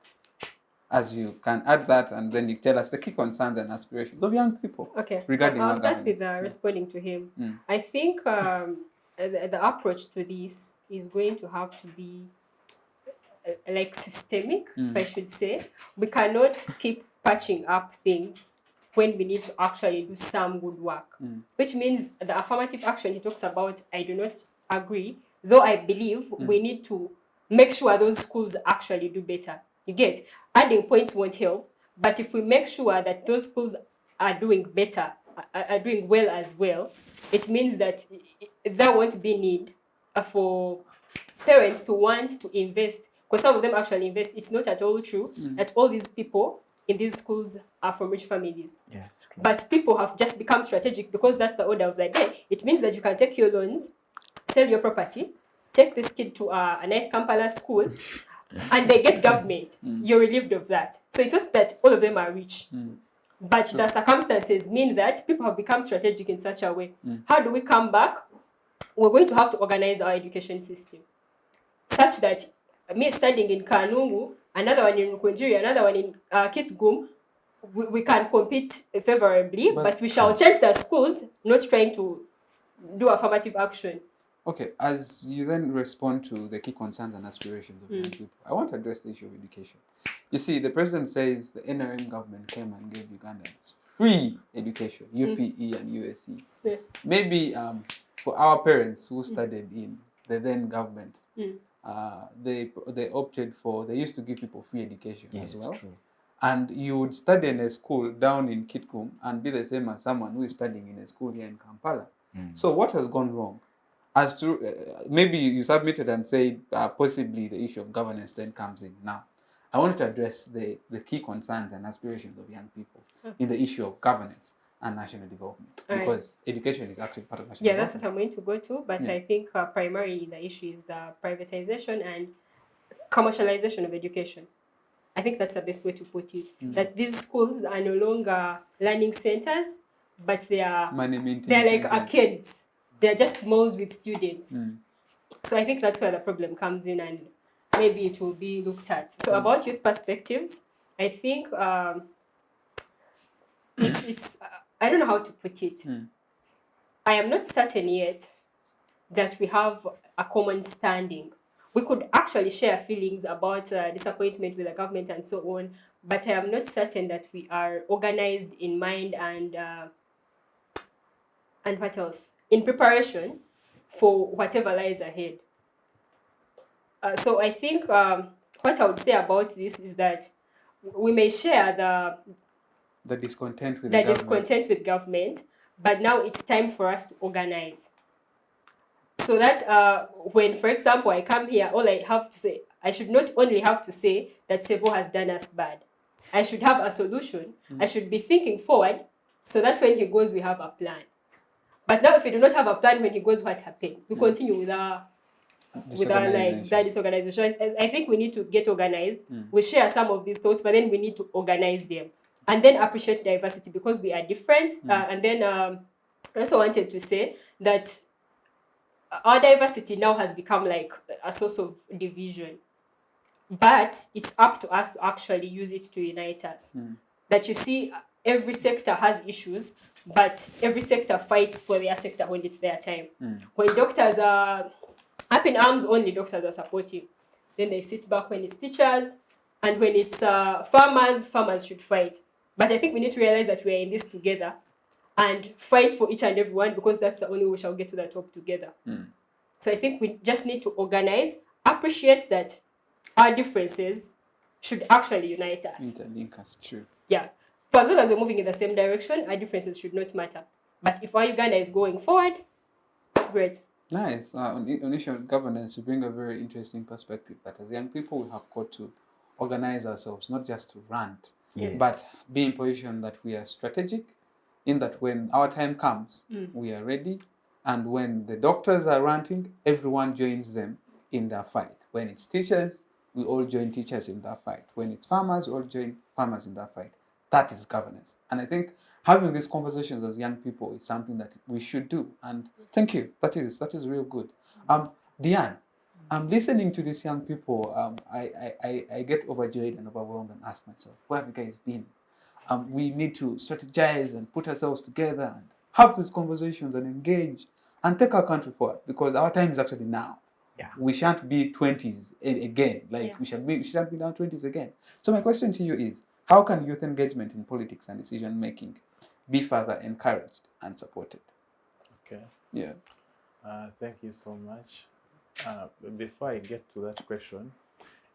As you can add that, and then you tell us the key concerns and aspirations of young people. Okay. Regarding I'll start governance. with responding to him. I think the approach to this is going to have to be like systemic, if I should say. We cannot keep patching up things when we need to actually do some good work, which means the affirmative action he talks about, I do not agree, though I believe we need to make sure those schools actually do better. You get, adding points won't help, but if we make sure that those schools are doing better, are doing well as well, it means that there won't be need for parents to want to invest, because some of them actually invest. It's not at all true that all these people in these schools are from rich families. Yes, true. But people have just become strategic because that's the order of the day. It means that you can take your loans, sell your property, take this kid to a nice Kampala school, and they get government. You're relieved of that. So it's not that all of them are rich. But the circumstances mean that people have become strategic in such a way. How do we come back? We're going to have to organize our education system such that me studying in Kanungu, another one in Rukunjiri, another one in Kitgum, we can compete favorably, but we shall change the schools, not trying to do affirmative action. Okay, as you then respond to the key concerns and aspirations of young people, I want to address the issue of education. You see, the president says the NRM government came and gave Ugandans free education, UPE and USC. Yeah. Maybe for our parents who studied in the then government, they opted for, they used to give people free education as well. True. And you would study in a school down in Kitgum and be the same as someone who is studying in a school here in Kampala. So what has gone wrong? As to maybe you submitted and said possibly the issue of governance then comes in. Now, I wanted to address the key concerns and aspirations of young people in the issue of governance and national development, because education is actually part of national development. That's what I'm going to go to, but I think primarily the issue is the privatization and commercialization of education. I think that's the best way to put it. That these schools are no longer learning centers, but they're like arcades. They're just malls with students. So I think that's where the problem comes in, and maybe it will be looked at. So about youth perspectives, I think it's I don't know how to put it. I am not certain yet that we have a common standing. We could actually share feelings about disappointment with the government and so on, but I am not certain that we are organized in mind and what else? In preparation for whatever lies ahead. So I think what I would say about this is that we may share the discontent with with government, but now it's time for us to organize. So that when, for example, I come here, all I have to say, I should not only have to say that Sevo has done us bad. I should have a solution. I should be thinking forward so that when he goes, we have a plan. But now if we do not have a plan when he goes, what happens? We continue with our lives, that disorganization. I think we need to get organized. We share some of these thoughts, but then we need to organize them. And then appreciate diversity because we are different. And then I also wanted to say that our diversity now has become like a source of division. But it's up to us to actually use it to unite us. That you see, every sector has issues, but every sector fights for their sector when it's their time. When doctors are up in arms, only doctors are supportive. Then they sit back when it's teachers, and when it's farmers should fight. But I think we need to realize that we are in this together and fight for each and every one, because that's the only way we shall get to the top together. So I think we just need to organize, appreciate that our differences should actually unite us. Interlink us, true. Yeah. For as long as we're moving in the same direction, our differences should not matter. But if our Uganda is going forward, great. Nice. On issue of governance, you bring a very interesting perspective that as young people, we have got to organize ourselves, not just to rant, but be in position that we are strategic, in that when our time comes, we are ready. And when the doctors are ranting, everyone joins them in their fight. When it's teachers, we all join teachers in that fight. When it's farmers, we all join farmers in that fight. That is governance. And I think having these conversations as young people is something that we should do. And thank you. That is real good. Diane, I'm listening to these young people. I get overjoyed and overwhelmed and ask myself, where have you guys been? We need to strategize and put ourselves together and have these conversations and engage and take our country forward, because our time is actually now. We shan't be 20s again. We shan't be in our 20s again. So my question to you is, how can youth engagement in politics and decision making be further encouraged and supported? Okay. Yeah. Thank you so much. Before I get to that question,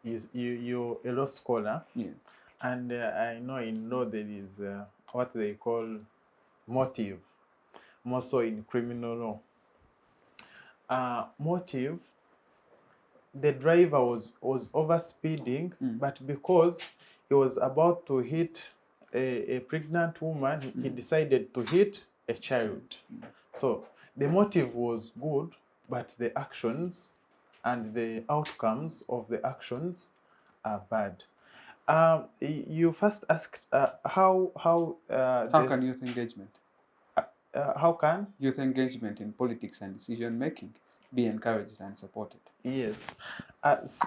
you're a law scholar. Yeah. And I know in law there is what they call motive, more so in criminal law. Motive, the driver was over speeding, but because he was about to hit a pregnant woman, he decided to hit a child. So the motive was good, but the actions and the outcomes of the actions are bad. You first asked how can youth engagement? How can youth engagement in politics and decision making be encouraged and supported? Yes.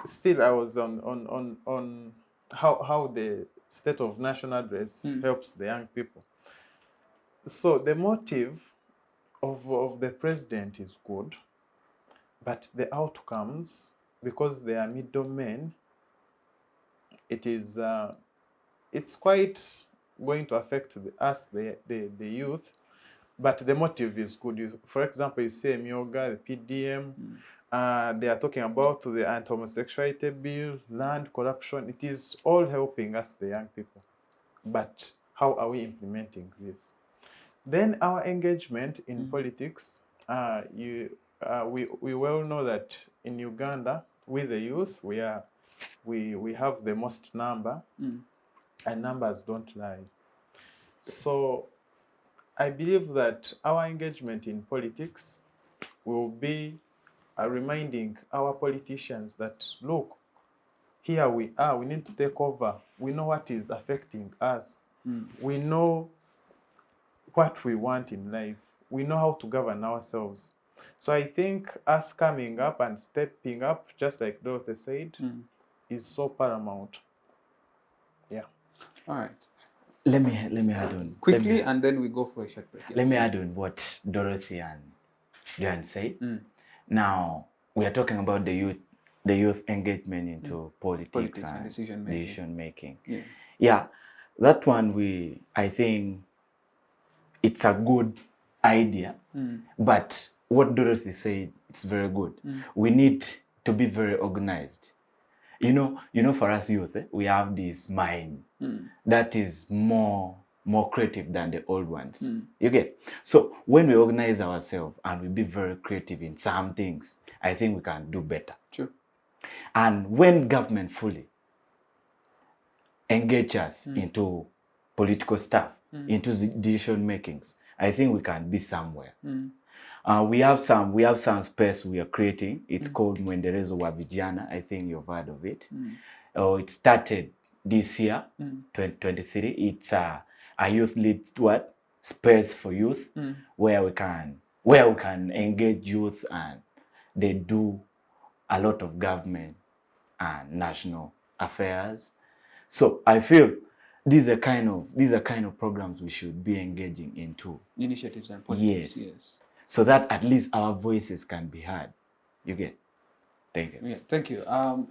Still, I was on how the state of national address helps the young people. So the motive of the president is good, but the outcomes, because they are middlemen, it's quite going to affect the youth, but the motive is good. For example, you say Myoga, the PDM, they are talking about the anti-homosexuality bill, land corruption. It is all helping us, the young people. but how are we implementing this? Then our engagement in politics, we well know that in Uganda, with the youth, we have the most number, and numbers don't lie. So I believe that our engagement in politics will be reminding our politicians that, look, here we are, we need to take over. We know what is affecting us. We know what we want in life. We know how to govern ourselves. So I think us coming up and stepping up, just like Dorothy said, is so paramount. Yeah. All right. Let me add on Quickly, and then we go for a short break. Yes. Let me add on what Dorothy and Jan said. Now we are talking about the youth engagement into politics and decision making. Yeah, that one I think it's a good idea, but what Dorothy said, it's very good. We need to be very organized. You know, for us youth, we have this mind that is more creative than the old ones. You get? So when we organize ourselves and we be very creative in some things, I think we can do better. True. And when government fully engage us into political stuff, into the decision makings, I think we can be somewhere. We have some space we are creating. It's called Mwendelezo wa Vijana. I think you've heard of it. It started this year, 2023. It's a youth-led space for youth, where we can engage youth, and they do a lot of government and national affairs. So I feel these are kind of programs we should be engaging into. Initiatives and politics. Yes. So that at least our voices can be heard. You get? Thank you. Yeah, thank you.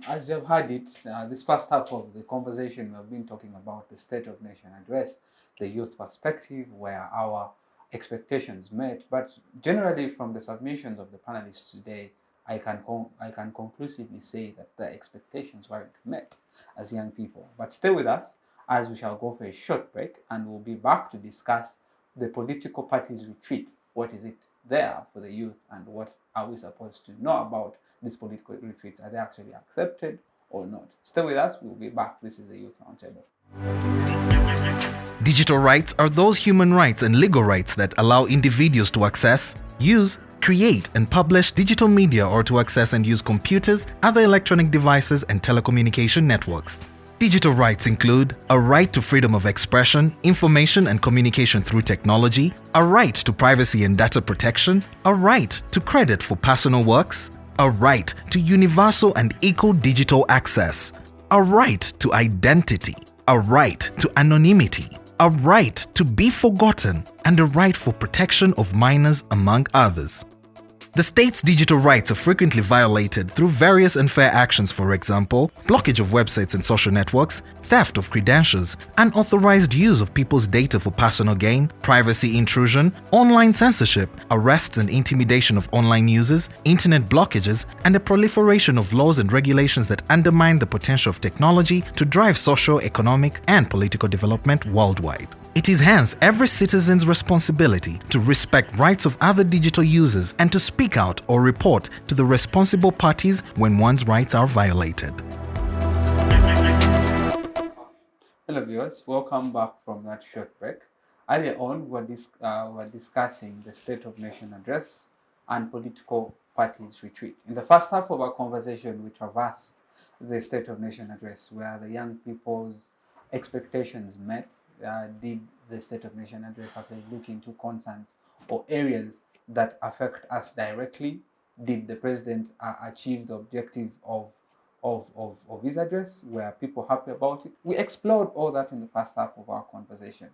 As you've heard it, this first half of the conversation, we've been talking about the State of Nation Address, the youth perspective, where our expectations met. But generally, from the submissions of the panelists today, I can conclusively say that the expectations weren't met as young people. But stay with us, as we shall go for a short break, and we'll be back to discuss the political parties retreat. What is it there for the youth, and what are we supposed to know about these political retreats? Are they actually accepted or not? Stay with us, we'll be back. This is the Youth Roundtable. Digital rights are those human rights and legal rights that allow individuals to access, use, create and publish digital media, or to access and use computers, other electronic devices and telecommunication networks. Digital rights include a right to freedom of expression, information and communication through technology, a right to privacy and data protection, a right to credit for personal works, a right to universal and equal digital access, a right to identity, a right to anonymity, a right to be forgotten, and a right for protection of minors, among others. The state's digital rights are frequently violated through various unfair actions, for example, blockage of websites and social networks, theft of credentials, unauthorized use of people's data for personal gain, privacy intrusion, online censorship, arrests and intimidation of online users, internet blockages, and the proliferation of laws and regulations that undermine the potential of technology to drive social, economic, and political development worldwide. It is hence every citizen's responsibility to respect rights of other digital users and to speak out or report to the responsible parties when one's rights are violated. Hello viewers, welcome back from that short break. Earlier on, we're discussing the State of Nation Address and political parties retreat. In the first half of our conversation, we traversed the State of Nation Address, where the young people's expectations met. Did the State of Nation Address actually look into concerns or areas that affect us directly? Did the president achieve the objective of his address? Were people happy about it? We explored all that in the first half of our conversation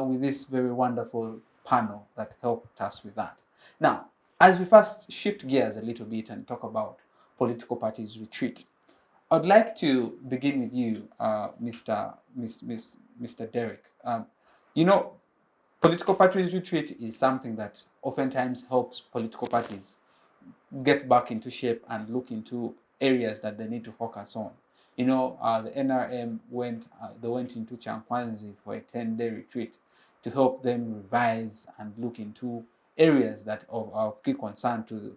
with this very wonderful panel that helped us with that. Now, as we first shift gears a little bit and talk about political parties retreat, I'd like to begin with you, Mr. Derek. You know, political parties retreat is something that oftentimes helps political parties get back into shape and look into areas that they need to focus on. You know, the NRM went into Chankwanzi for a 10-day retreat to help them revise and look into areas that of key concern to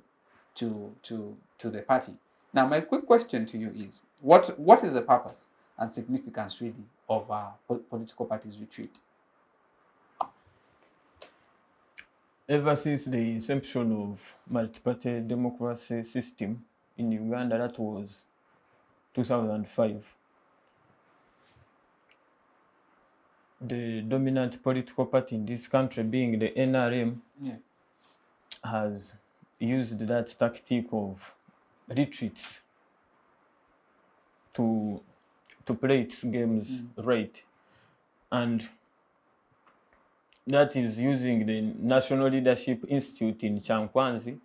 the party. Now, my quick question to you is, what is the purpose and significance really of political parties retreat? Ever since the inception of multi-party democracy system in Uganda, that was 2005, the dominant political party in this country, being the NRM, has used that tactic of retreats to play its games right. And that is using the National Leadership Institute in Chankwanzi.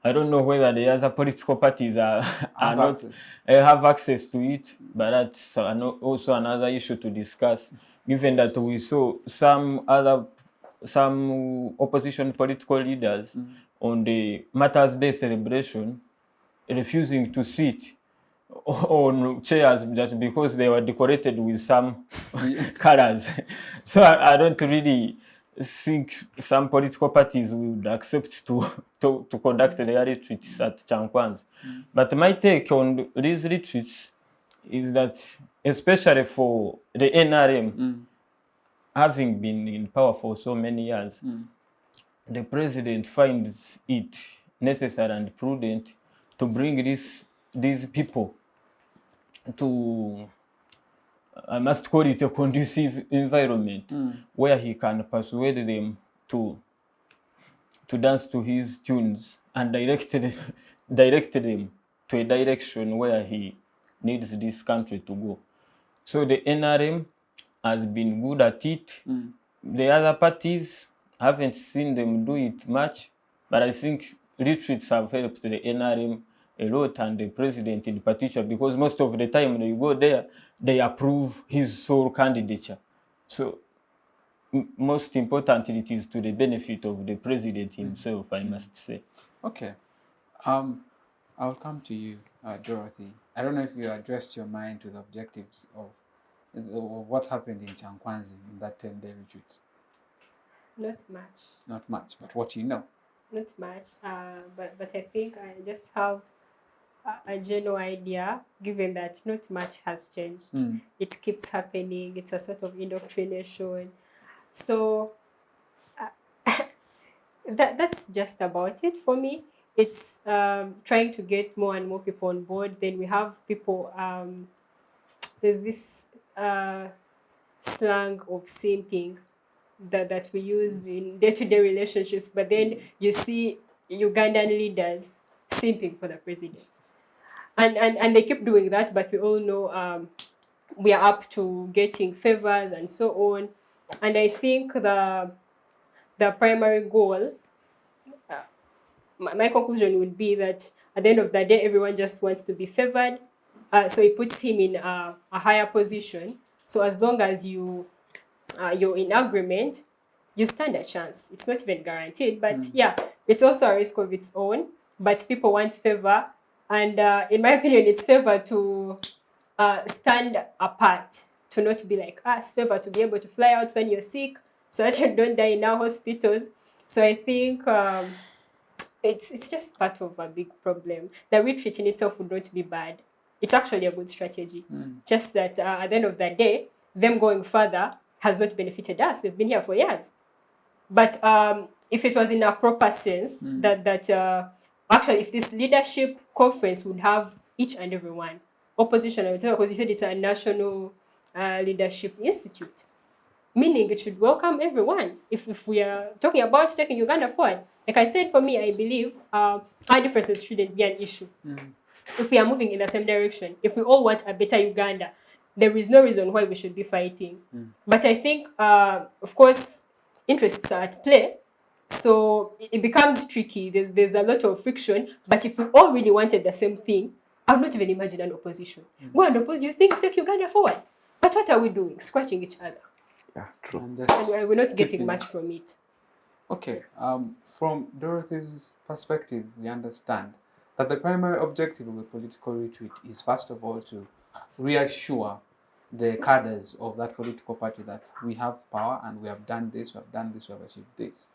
I don't know whether the other political parties have access to it, but that's also another issue to discuss, given that we saw some opposition political leaders on the Matters Day celebration refusing to sit on chairs that because they were decorated with some colors. So I don't really think some political parties would accept to conduct their retreats at Chankwanzi. But my take on these retreats is that, especially for the NRM, having been in power for so many years, the president finds it necessary and prudent to bring these people to, I must call it, a conducive environment where he can persuade them to dance to his tunes and direct them to a direction where he needs this country to go. So the NRM has been good at it. The other parties, haven't seen them do it much, but I think retreats have helped the NRM a lot, and the president in particular, because most of the time they go there, they approve his sole candidature. So most importantly, it is to the benefit of the president himself, I must say. Okay. I'll come to you, Dorothy. I don't know if you addressed your mind to the objectives of what happened in Chankwanzi in that 10-day retreat. Not much. Not much, but what you know. Not much. But I think I just have a general idea, given that not much has changed. It keeps happening. It's a sort of indoctrination. So that's just about it for me. It's trying to get more and more people on board. Then we have people, there's this slang of simping that we use in day-to-day relationships, but then you see Ugandan leaders simping for the president. And they keep doing that, but we all know we are up to getting favors and so on. And I think the primary goal, my conclusion would be that at the end of the day, everyone just wants to be favored. So it puts him in a higher position. So as long as you're in agreement, you stand a chance. It's not even guaranteed, but yeah, it's also a risk of its own. But people want favor. And in my opinion, it's favor to stand apart, to not be like us, favor to be able to fly out when you're sick so that you don't die in our hospitals. So I think it's just part of a big problem. The retreat in itself would not be bad. It's actually a good strategy. Just that at the end of the day, them going further has not benefited us. They've been here for years. But if it was in a proper sense, actually, if this leadership conference would have each and every one, opposition, I would say, because you said it's a national leadership institute, meaning it should welcome everyone. If we are talking about taking Uganda forward, like I said, for me, I believe our differences shouldn't be an issue. If we are moving in the same direction, if we all want a better Uganda, there is no reason why we should be fighting. But I think, of course, interests are at play. So it becomes tricky. There's a lot of friction. But if we all really wanted the same thing, I would not even imagine an opposition. Go and oppose your things, take Uganda forward. But what are we doing? Scratching each other. Yeah, true. And And we're not getting much from it. Okay. From Dorothy's perspective, we understand that the primary objective of a political retreat is, first of all, to reassure the cadres of that political party that we have power and we have done this, we have done this, we have achieved this.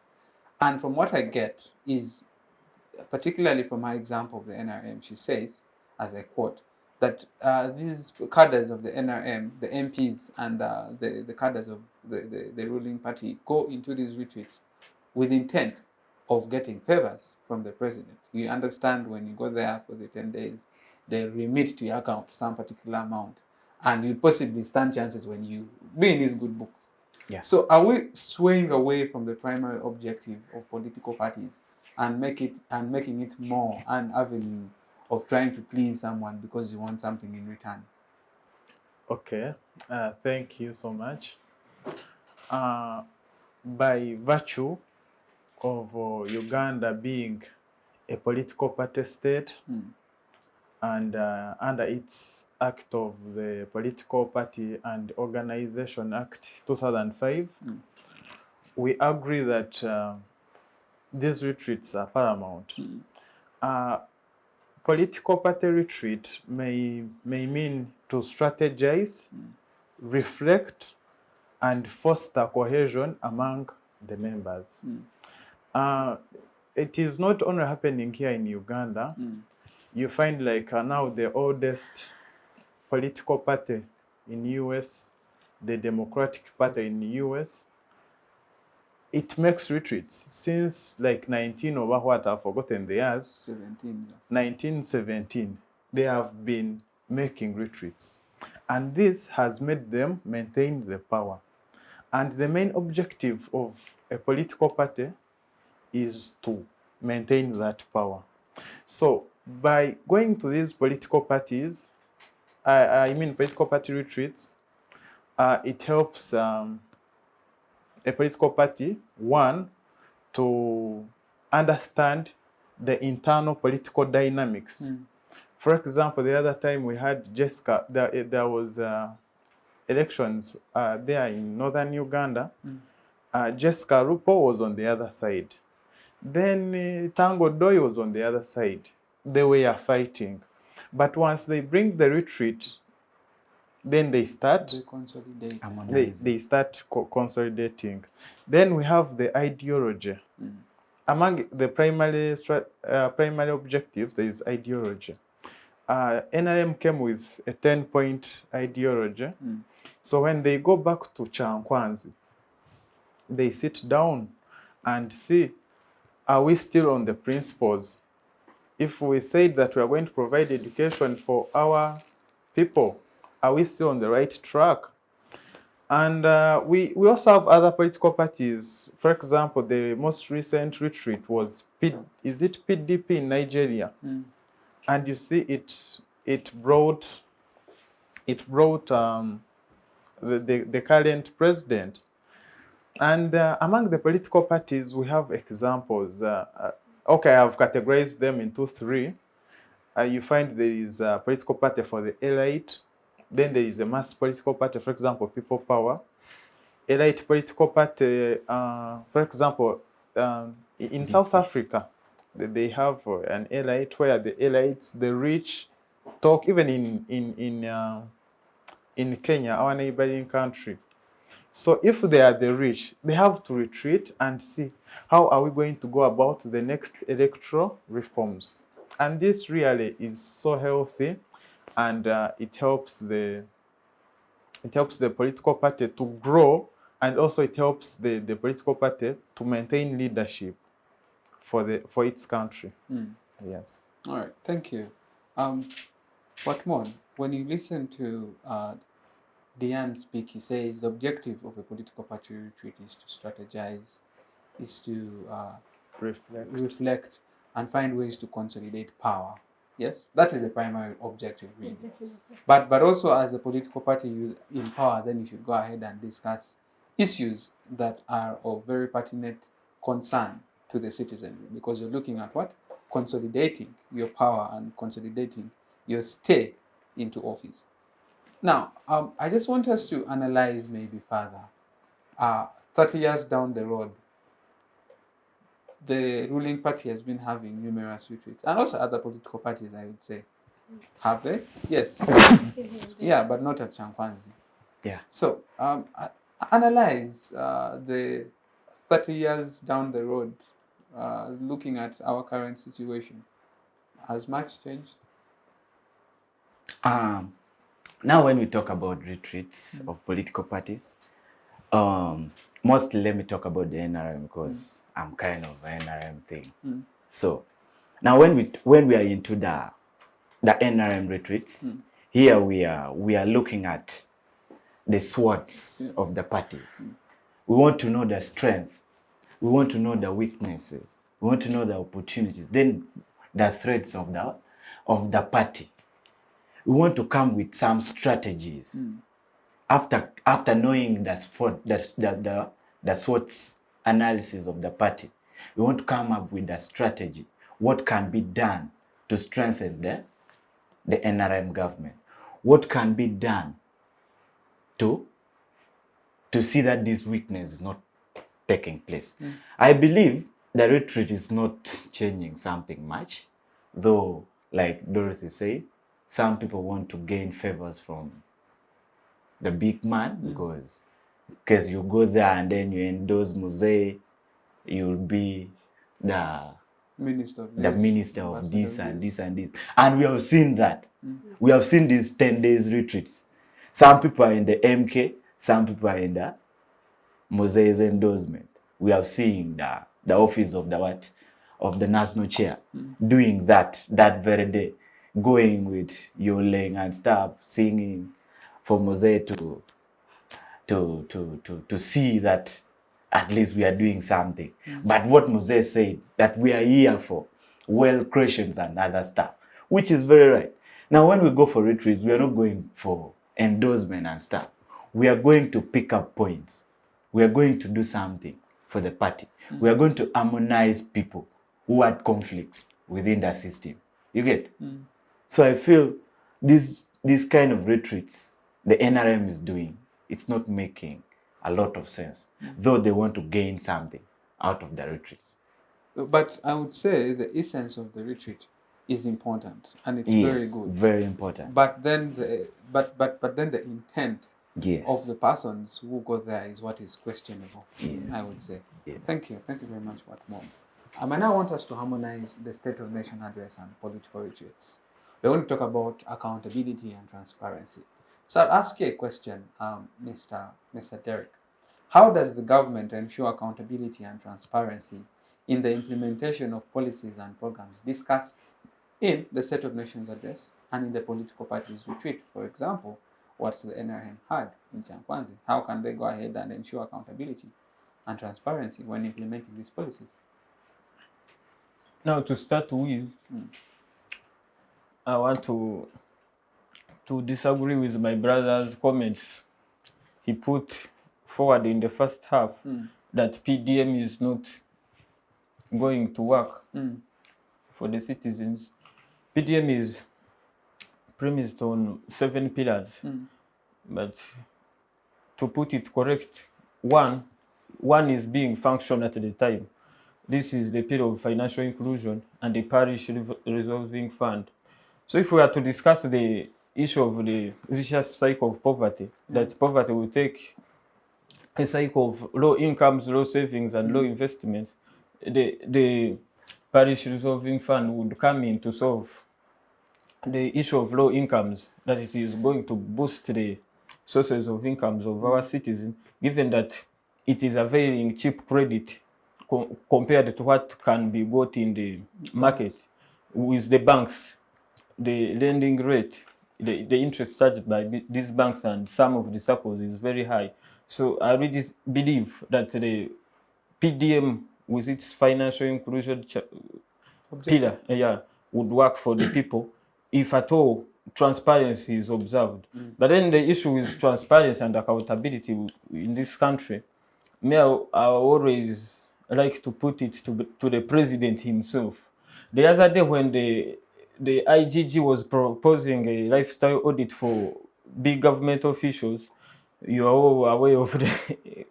And from what I get is, particularly from her example of the NRM, she says, as I quote, that these cadres of the NRM, the MPs and the cadres of the ruling party go into these retreats with intent of getting favors from the president. You understand, when you go there for the 10 days, they remit to your account some particular amount, and you possibly stand chances when you be in his good books. Yeah. So are we swaying away from the primary objective of political parties and making it more an avenue of trying to please someone because you want something in return? Okay, thank you so much. By virtue of Uganda being a political party state, and under its Act of the Political Party and Organization Act 2005, we agree that these retreats are paramount. Political party retreat may mean to strategize, reflect, and foster cohesion among the members. It is not only happening here in Uganda. You find like now the oldest political party in US, the Democratic Party in US, it makes retreats since like 19 over what, I've forgotten the years. 1917, they have been making retreats. And this has made them maintain the power. And the main objective of a political party is to maintain that power. So by going to these political parties, I mean political party retreats, it helps a political party, one, to understand the internal political dynamics. For example, the other time we had Jessica, there was elections there in northern Uganda. Jessica Rupo was on the other side. Then Tango Doi was on the other side. They were fighting. But once they bring the retreat, then they start they start consolidating. Then we have the ideology. Among the primary objectives, there is ideology. NRM came with a 10-point ideology. So when they go back to Chankwanzi, they sit down and see, are we still on the principles? If we say that we are going to provide education for our people, are we still on the right track? And we also have other political parties. For example, the most recent retreat was PDP in Nigeria? And you see, it brought the current president. And among the political parties, we have examples. Okay, I've categorized them into three. You find there is a political party for the elite. Then there is a mass political party, for example, People Power. Elite political party, for example, in South Africa, they have an elite where the elites, the rich, talk. Even in Kenya, our neighboring country. So if they are the rich, they have to retreat and see how are we going to go about the next electoral reforms. And this really is so healthy, and it helps the political party to grow, and also it helps the political party to maintain leadership for its country. Yes. All right, thank you. What more? When you listen to Diane speak, he says the objective of a political party retreat is to strategize, is to reflect and find ways to consolidate power. Yes, that is the primary objective, really. But also, as a political party in power, then you should go ahead and discuss issues that are of very pertinent concern to the citizenry, because you're looking at what? Consolidating your power and consolidating your stay into office. Now, I just want us to analyze maybe further. 30 years down the road, the ruling party has been having numerous retreats, and also other political parties, I would say. Have they? Yes. Yeah, but not at Chankwanzi. Yeah. So, analyze the 30 years down the road, looking at our current situation. Has much changed? Now, when we talk about retreats of political parties, mostly let me talk about the NRM because I'm kind of an NRM thing. So now, when we are into the NRM retreats, here we are looking at the swords of the parties. We want to know the strength. We want to know the weaknesses. We want to know the opportunities. Then the threats of the party. We want to come with some strategies. After knowing the SWOT analysis of the party, we want to come up with a strategy. What can be done to strengthen the NRM government? What can be done to see that this weakness is not taking place? I believe the retreat is not changing something much, though, like Dorothy said, some people want to gain favors from the big man because you go there and then you endorse Mose, you'll be the Minister of this and this and this. And we have seen that. We have seen these 10 days retreats. Some people are in the MK, some people are in the Mose's endorsement. We have seen the office of the national chair doing that very day, going with Yoleng and stuff, singing for Mose to see that at least we are doing something. But what Mose said, that we are here for well questions and other stuff, which is very right. Now, when we go for retreats, we are not going for endorsement and stuff. We are going to pick up points. We are going to do something for the party. We are going to harmonize people who had conflicts within the system. You get? So I feel this kind of retreats the NRM is doing, it's not making a lot of sense, though they want to gain something out of the retreats. But I would say the essence of the retreat is important, and it's very good. Very important. But then the intent Yes. of the persons who go there is what is questionable. Yes. I would say. Yes. Thank you very much, Watmore. I now want us to harmonize the State of Nation address and political retreats. We're going to talk about accountability and transparency. So I'll ask you a question, Mr. Derek. How does the government ensure accountability and transparency in the implementation of policies and programs discussed in the State of Nations address and in the political parties retreat? For example, what the NRM had in Chankwanzi. How can they go ahead and ensure accountability and transparency when implementing these policies? Now, to start with, I want to disagree with my brother's comments. He put forward in the first half that PDM is not going to work for the citizens. PDM is premised on 7 pillars, but to put it correct, one is being functional at the time. This is the pillar of financial inclusion and the parish resolving fund. So if we are to discuss the issue of the vicious cycle of poverty, that poverty will take a cycle of low incomes, low savings, and low investments, the parish resolving fund would come in to solve the issue of low incomes, that it is going to boost the sources of incomes of our citizens, given that it is availing cheap credit compared to what can be got in the market with the banks. The lending rate, the interest charged by these banks and some of the circles is very high. So I really believe that the PDM with its financial inclusion pillar would work for the people if at all transparency is observed. But then the issue is transparency and accountability in this country. I always like to put it to the president himself. The other day when the IGG was proposing a lifestyle audit for big government officials, you are all aware of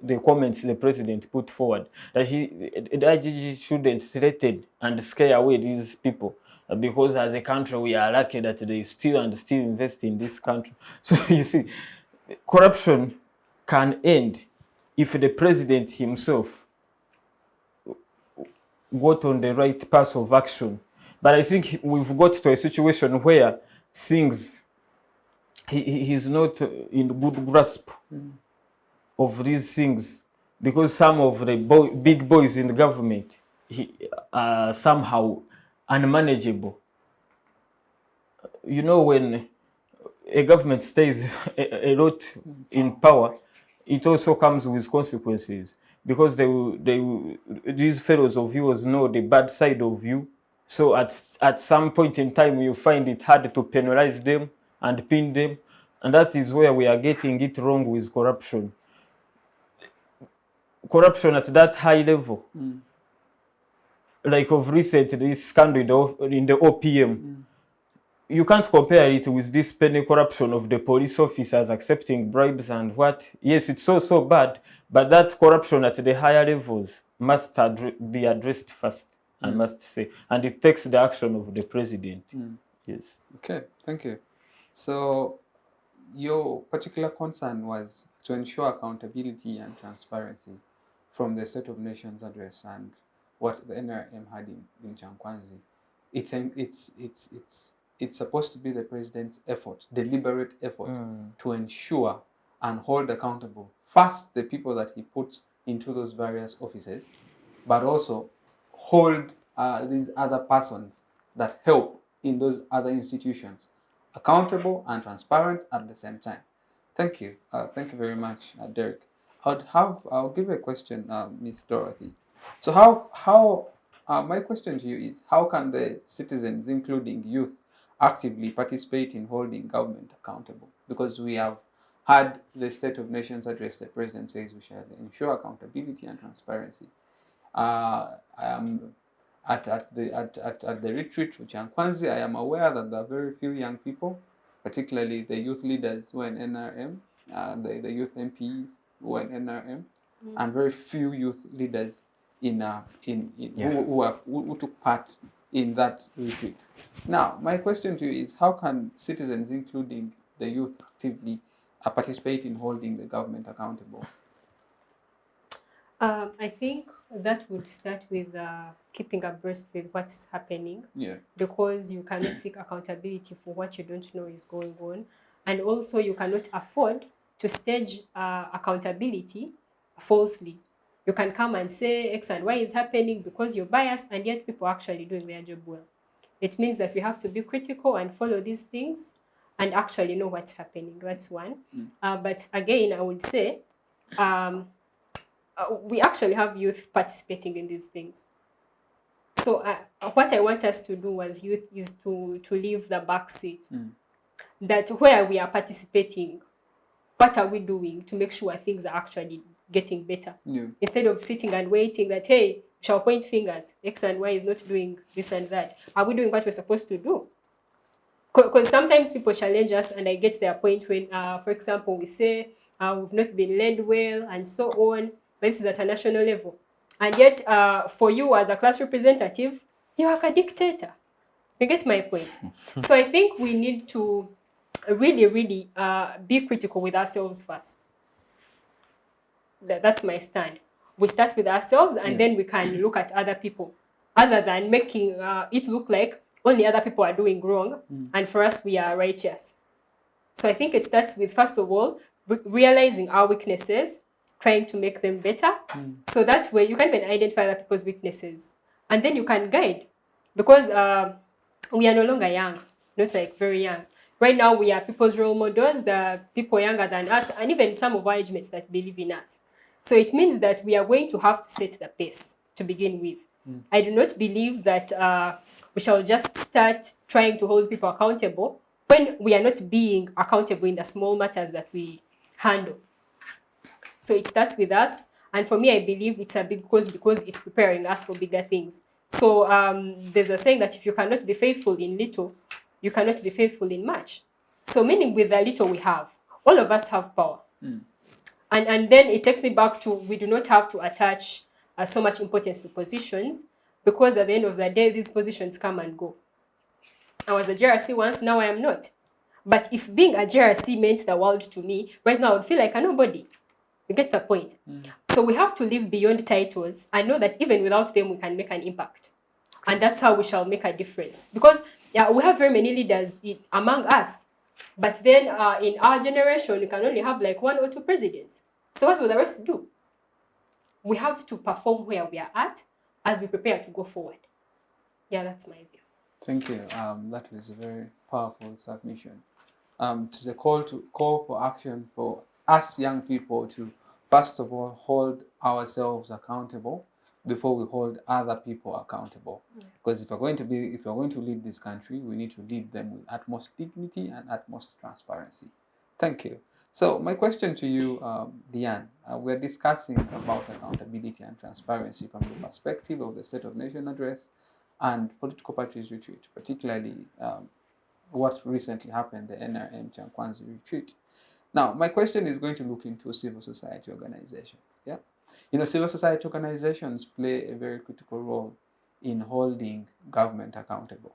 the comments the president put forward, that the IGG shouldn't threaten and scare away these people. because as a country we are lucky that they still invest in this country. So you see, corruption can end if the president himself got on the right path of action. But I think we've got to a situation where things, he's not in good grasp of these things, because some of the big boys in the government are somehow unmanageable. You know, when a government stays a lot in power, it also comes with consequences, because these fellows of yours know the bad side of you. So at some point in time, you find it hard to penalize them and pin them. And that is where we are getting it wrong with corruption. Corruption at that high level. Like of recent, this scandal in the OPM. You can't compare it with this penny corruption of the police officers accepting bribes and what. Yes, it's so bad, but that corruption at the higher levels must be addressed first, I must say. And it takes the action of the president. Yes. Okay, thank you. So your particular concern was to ensure accountability and transparency from the State of Nations address and what the NRM had in Chankwanzi. It's supposed to be the president's effort, deliberate effort, to ensure and hold accountable first the people that he puts into those various offices, but also hold these other persons that help in those other institutions accountable and transparent at the same time. Thank you. Thank you very much, Derek. I'll give a question, Ms. Dorothy. So how my question to you is, how can the citizens, including youth, actively participate in holding government accountable? Because we have had the State of Nations address. The president says we shall ensure accountability and transparency. I am at the retreat for Chankwanzi. I am aware that there are very few young people, particularly the youth leaders who are in NRM, the youth MPs who are in NRM, and very few youth leaders who took part in that retreat. Now, my question to you is, how can citizens, including the youth, actively participate in holding the government accountable? I think that would start with keeping abreast with what's happening. Yeah. Because you cannot seek accountability for what you don't know is going on. And also you cannot afford to stage accountability falsely. You can come and say X and Y is happening because you're biased, and yet people are actually doing their job well. It means that we have to be critical and follow these things and actually know what's happening. That's one. But again, I would say we actually have youth participating in these things. So what I want us to do as youth is to leave the back seat. That where we are participating, what are we doing to make sure things are actually getting better? Instead of sitting and waiting that, hey, shall point fingers, X and Y is not doing this and that. Are we doing what we're supposed to do? Because sometimes people challenge us, and I get their point when, for example, we say we've not been led well and so on. This is at a national level. And yet, for you as a class representative, you're like a dictator. You get my point? So I think we need to really be critical with ourselves first. That's my stand. We start with ourselves, and then we can look at other people, other than making it look like only other people are doing wrong, and for us, we are righteous. So I think it starts with, first of all, realizing our weaknesses, trying to make them better. So that way, you can even identify other people's weaknesses, and then you can guide. Because we are no longer young, not like very young. Right now, we are people's role models, the people younger than us, and even some of our age mates that believe in us. So it means that we are going to have to set the pace to begin with. I do not believe that we shall just start trying to hold people accountable when we are not being accountable in the small matters that we handle. So it starts with us. And for me, I believe it's a big cause because it's preparing us for bigger things. So there's a saying that if you cannot be faithful in little, you cannot be faithful in much. So meaning with the little we have, all of us have power. And then it takes me back to, we do not have to attach so much importance to positions, because at the end of the day, these positions come and go. I was a JRC once, now I am not. But if being a JRC meant the world to me, right now I would feel like a nobody. You get the point? So we have to live beyond titles and know that even without them, we can make an impact. And that's how we shall make a difference. Because yeah, we have very many leaders among us. But then in our generation, you can only have like 1 or 2 presidents. So what will the rest do? We have to perform where we are at as we prepare to go forward. Yeah, that's my view. Thank you. That was a very powerful submission. To the call for action for us young people to first of all hold ourselves accountable before we hold other people accountable. Because if we're going to lead this country, we need to lead them with utmost dignity and utmost transparency. Thank you. So my question to you, Diane, we're discussing about accountability and transparency from the perspective of the State of Nation Address and political parties retreat, particularly what recently happened, the NRM Chankwanzi retreat. Now, my question is going to look into civil society organizations. Yeah, civil society organizations play a very critical role in holding government accountable,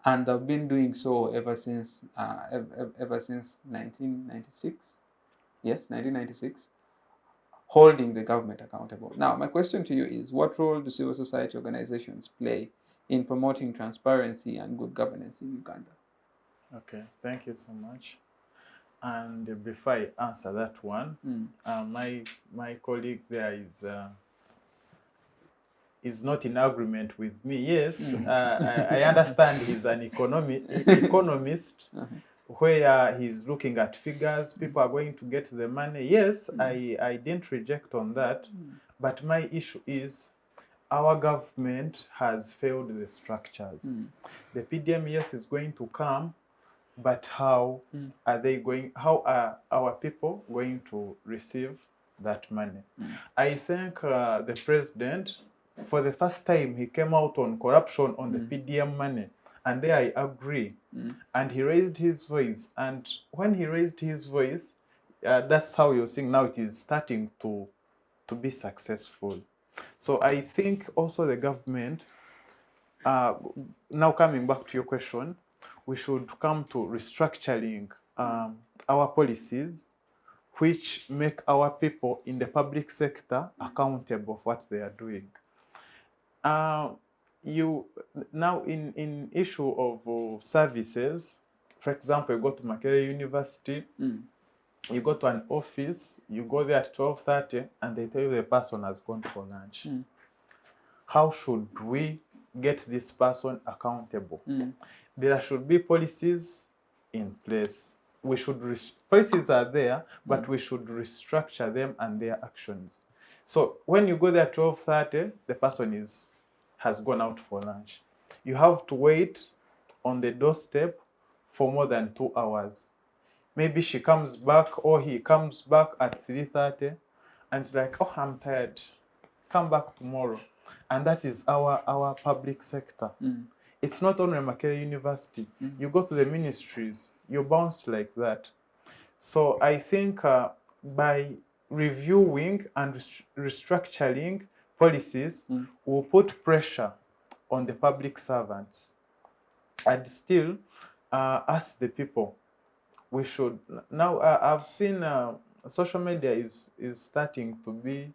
and they've been doing so ever since 1996. Yes, 1996. Holding the government accountable. Now, my question to you is, what role do civil society organizations play in promoting transparency and good governance in Uganda? Okay, thank you so much. And before I answer that one, my colleague there is not in agreement with me. Yes, I understand he's an economist, where he's looking at figures, people are going to get the money. Yes, I didn't reject on that, but my issue is our government has failed the structures. The PDM, yes, is going to come, but how are our people going to receive that money? I think the president, for the first time, he came out on corruption on the PDM money, and there I agree. And he raised his voice, and when he raised his voice, that's how you're seeing now it is starting to be successful. So I think also the government, now coming back to your question, we should come to restructuring our policies which make our people in the public sector accountable for what they are doing. You now in issue of services, for example, you go to Makerere University, you go to an office, you go there at 12:30 and they tell you the person has gone for lunch. How should we get this person accountable? There should be policies in place. We should policies are there, but we should restructure them and their actions. So when you go there at 12:30, the person has gone out for lunch. You have to wait on the doorstep for more than 2 hours. Maybe she comes back or he comes back at 3:30 and it's like, oh, I'm tired. Come back tomorrow. And that is our public sector. It's not only Makerere University. You go to the ministries, you're bounced like that. So I think by reviewing and restructuring policies, will put pressure on the public servants. And still, us the people, we should now. I've seen social media is starting to be.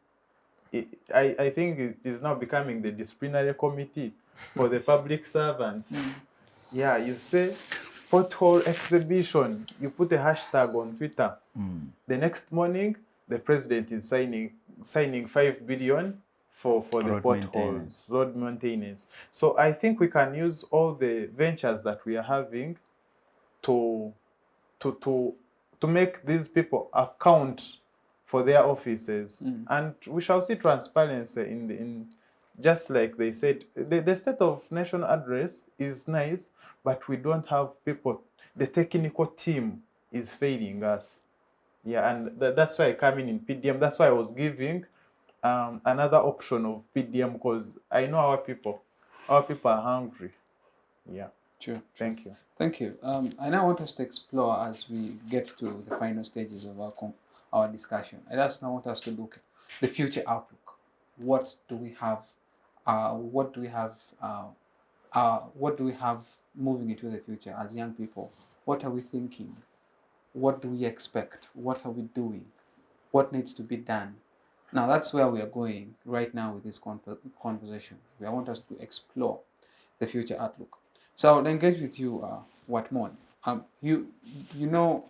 I think it is now becoming the disciplinary committee for the public servants. Yeah, you say pothole exhibition. You put a hashtag on Twitter. The next morning, the president is signing 5 billion for the potholes, road maintenance. So I think we can use all the ventures that we are having to make these people account for their offices, and we shall see transparency in just like they said, the State of Nation Address is nice, but we don't have people. The technical team is failing us. Yeah, and that's why I come in PDM. That's why I was giving another option of PDM, because I know our people are hungry. Yeah. Sure. Thank you. Thank you. I now want us to explore as we get to the final stages of our discussion. I just now want us to look at the future outlook. What do we have? what do we have moving into the future as young people? What are we thinking? What do we expect? What are we doing? What needs to be done? Now that's where we are going right now with this conversation. I want us to explore the future outlook. So I'll engage with you, Watmon. You know,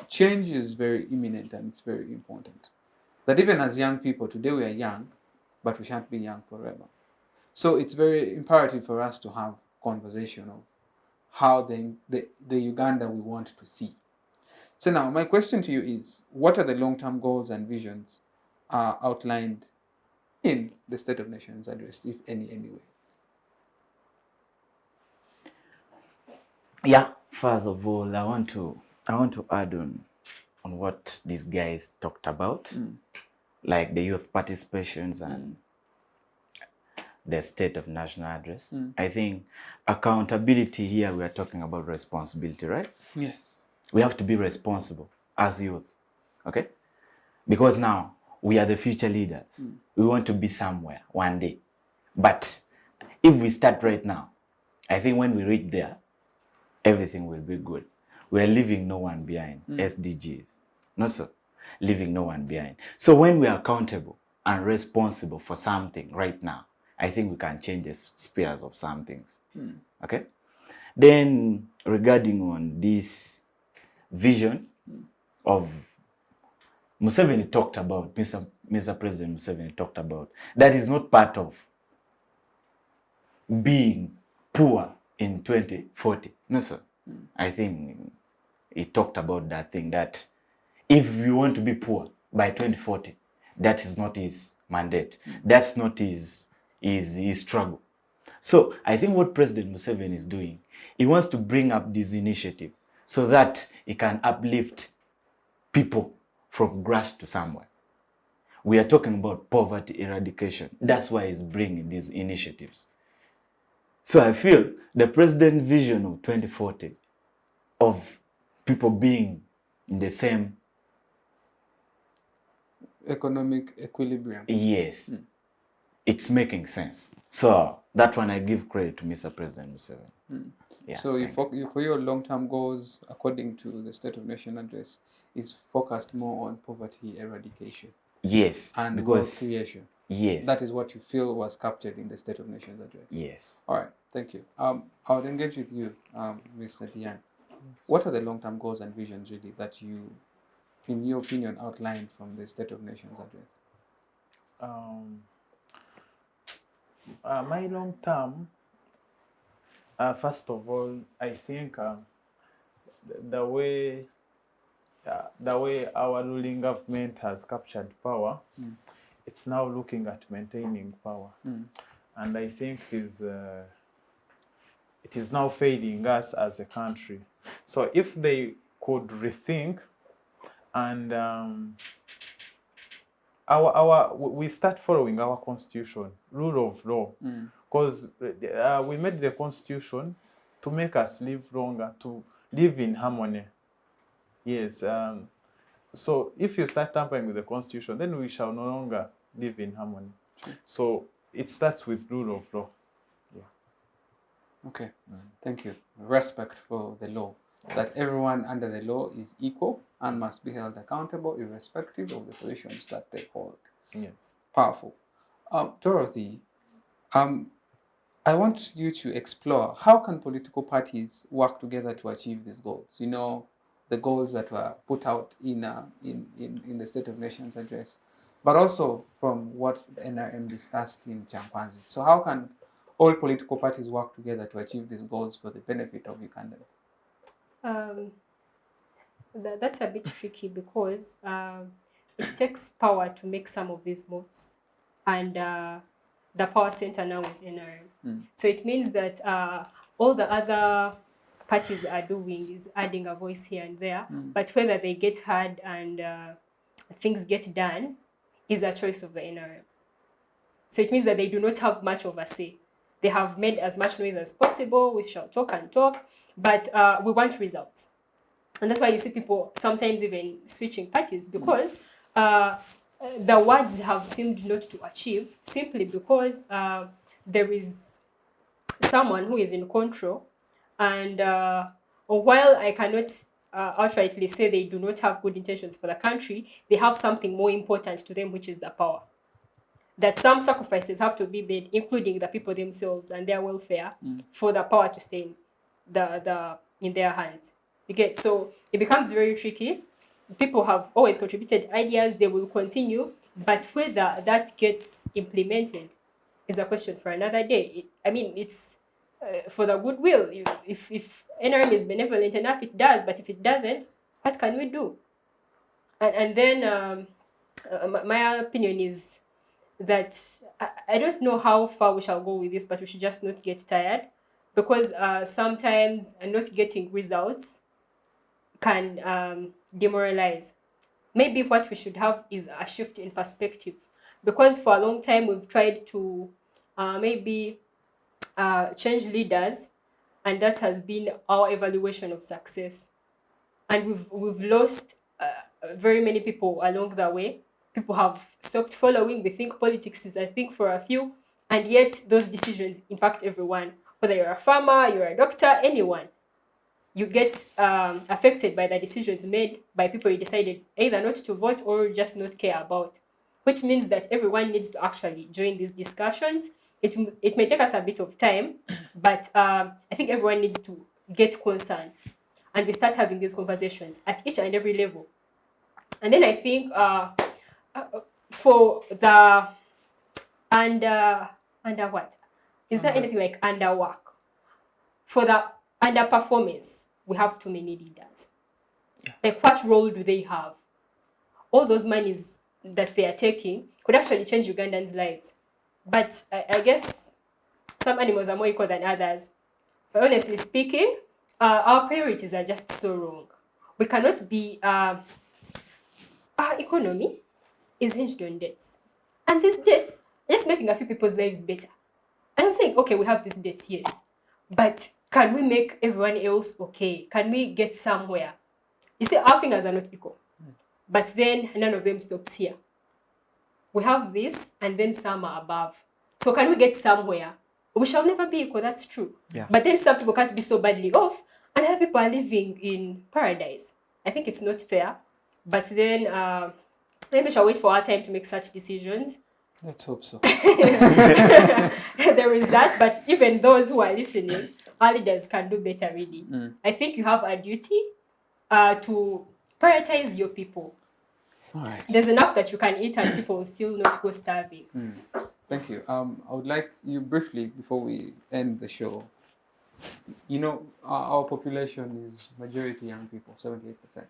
change is very imminent and it's very important. That even as young people, today we are young, but we shan't be young forever. So it's very imperative for us to have conversation of how the Uganda we want to see. So now my question to you is, what are the long-term goals and visions outlined in the State of Nations address, if any, anyway? Yeah, first of all, I want to add on what these guys talked about, like the youth participations and the State of National Address. I think accountability here, we are talking about responsibility, right? Yes. We have to be responsible as youth, okay? Because now we are the future leaders. We want to be somewhere one day. But if we start right now, I think when we reach there, everything will be good. We are leaving no one behind, SDGs. No, sir. Leaving no one behind. So when we are accountable and responsible for something right now, I think we can change the spheres of some things. Okay? Then regarding on this vision of Museveni talked about, Mr. President Museveni talked about, that is not part of being poor in 2040. No, sir. I think he talked about that thing, that if we want to be poor by 2040, that is not his mandate. That's not his struggle. So I think what President Museveni is doing, he wants to bring up this initiative so that he can uplift people from grass to somewhere. We are talking about poverty eradication. That's why he's bringing these initiatives. So I feel the president's vision of 2040 of people being in the same economic equilibrium. Yes, it's making sense. So that one I give credit to Mr. President Museveni. Yeah, so for your long-term goals, according to the State of Nation address, is focused more on poverty eradication. Yes, and because wealth creation. Yes, That is what you feel was captured in the State of Nations address. yes. All right, thank you. I would engage with you, Mr. Diane. What are the long-term goals and visions really that you, in your opinion, outlined from the State of Nations address? My long term, first of all, I think the way our ruling government has captured power, it's now looking at maintaining power, and I think it is now failing us as a country. So if they could rethink and we start following our constitution, rule of law, because we made the constitution to make us live longer, to live in harmony. Yes. So if you start tampering with the constitution, then we shall no longer live in harmony. So it starts with rule of law. Yeah. Okay, thank you. Respect for the law. That everyone under the law is equal and must be held accountable irrespective of the positions that they hold. Yes. Powerful. Dorothy, I want you to explore how can political parties work together to achieve these goals. You know, the goals that were put out in the State of Nations address, but also from what the NRM discussed in Chankwanzi. So how can all political parties work together to achieve these goals for the benefit of Ugandans? That's a bit tricky because it takes power to make some of these moves, and the power center now is NRM. So it means that all the other parties are doing is adding a voice here and there, but whether they get heard and things get done is a choice of the NRM. So it means that they do not have much of a say. They have made as much noise as possible. We shall talk and talk, but we want results. And that's why you see people sometimes even switching parties, because the words have seemed not to achieve, simply because there is someone who is in control, and while I cannot outrightly say they do not have good intentions for the country, they have something more important to them, which is the power. That some sacrifices have to be made, including the people themselves and their welfare, for the power to stay in their hands. You get, so it becomes very tricky. People have always contributed ideas; they will continue, but whether that gets implemented is a question for another day. It's for the goodwill. If NRM is benevolent enough, it does. But if it doesn't, what can we do? And then my opinion is that I don't know how far we shall go with this, but we should just not get tired, because sometimes not getting results can demoralize. Maybe what we should have is a shift in perspective, because for a long time we've tried to maybe change leaders, and that has been our evaluation of success, and we've lost very many people along the way. People have stopped following. They think politics is a thing for a few, and yet those decisions impact everyone. Whether you're a farmer, you're a doctor, anyone, you get affected by the decisions made by people you decided either not to vote or just not care about, which means that everyone needs to actually join these discussions. It may take us a bit of time, but I think everyone needs to get concerned, and we start having these conversations at each and every level. And then I think for the under what? Is there anything like underwork? For the underperformance, we have too many leaders. Like, what role do they have? All those monies that they are taking could actually change Ugandans' lives. But I guess some animals are more equal than others. But honestly speaking, our priorities are just so wrong. We cannot be... our economy is hinged on debts. And these debts are just making a few people's lives better. And I'm saying, okay, we have these debts, yes. But can we make everyone else okay? Can we get somewhere? You see, our fingers are not equal. But then none of them stops here. We have this, and then some are above. So can we get somewhere? We shall never be equal, that's true. Yeah. But then some people can't be so badly off, and other people are living in paradise. I think it's not fair. But then maybe we shall wait for our time to make such decisions. Let's hope so. There is that, but even those who are listening, our leaders can do better, really. I think you have a duty to prioritize your people. All right. There's enough that you can eat and people will still not go starving. Thank you. I would like you briefly, before we end the show, you know, our population is majority young people, 78%.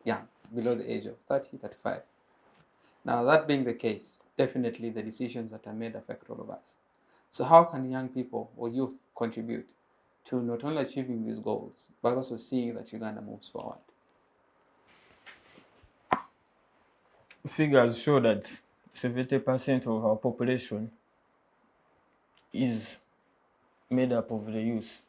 Young, below the age of 30, 35. Now, that being the case, definitely the decisions that are made affect all of us. So how can young people or youth contribute to not only achieving these goals, but also seeing that Uganda moves forward? Figures show that 70% of our population is made up of the youth.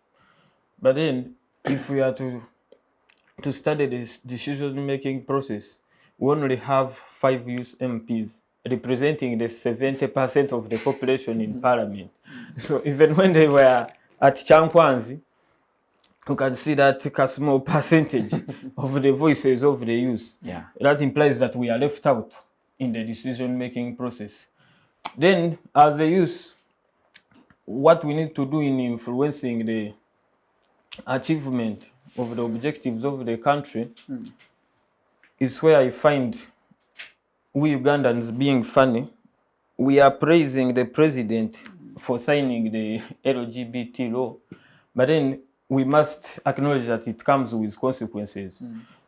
But then, if we are to study this decision-making process, we only have 5 youth MPs representing the 70% of the population in parliament. So even when they were at Chankwanzi, you can see that a small percentage of the voices of the youth. Yeah. That implies that we are left out in the decision-making process. Then, as the youth, what we need to do in influencing the achievement of the objectives of the country is where I find we Ugandans being funny. We are praising the president for signing the LGBT law, but then we must acknowledge that it comes with consequences.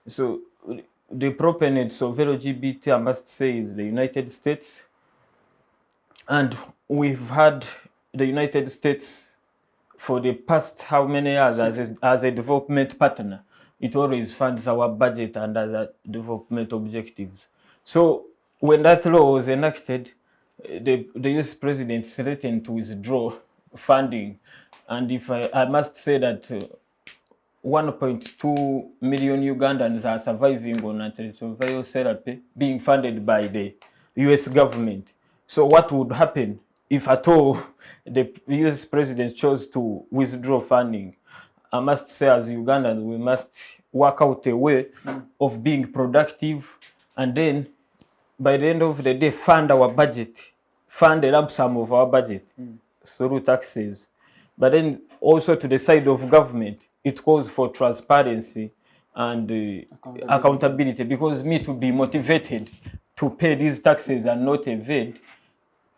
So the proponents of LGBT, I must say, is the United States. And we've had the United States for the past how many years as a development partner. It always funds our budget and other development objectives. So when that law was enacted, the US president threatened to withdraw funding. And if I must say that 1.2 million Ugandans are surviving on antiretroviral therapy being funded by the US government. So what would happen if at all the US president chose to withdraw funding, I must say as Ugandans, we must work out a way of being productive, and then by the end of the day, fund our budget, fund a lump sum of our budget through taxes. But then also to the side of government, it calls for transparency and accountability, because me to be motivated to pay these taxes and not evade,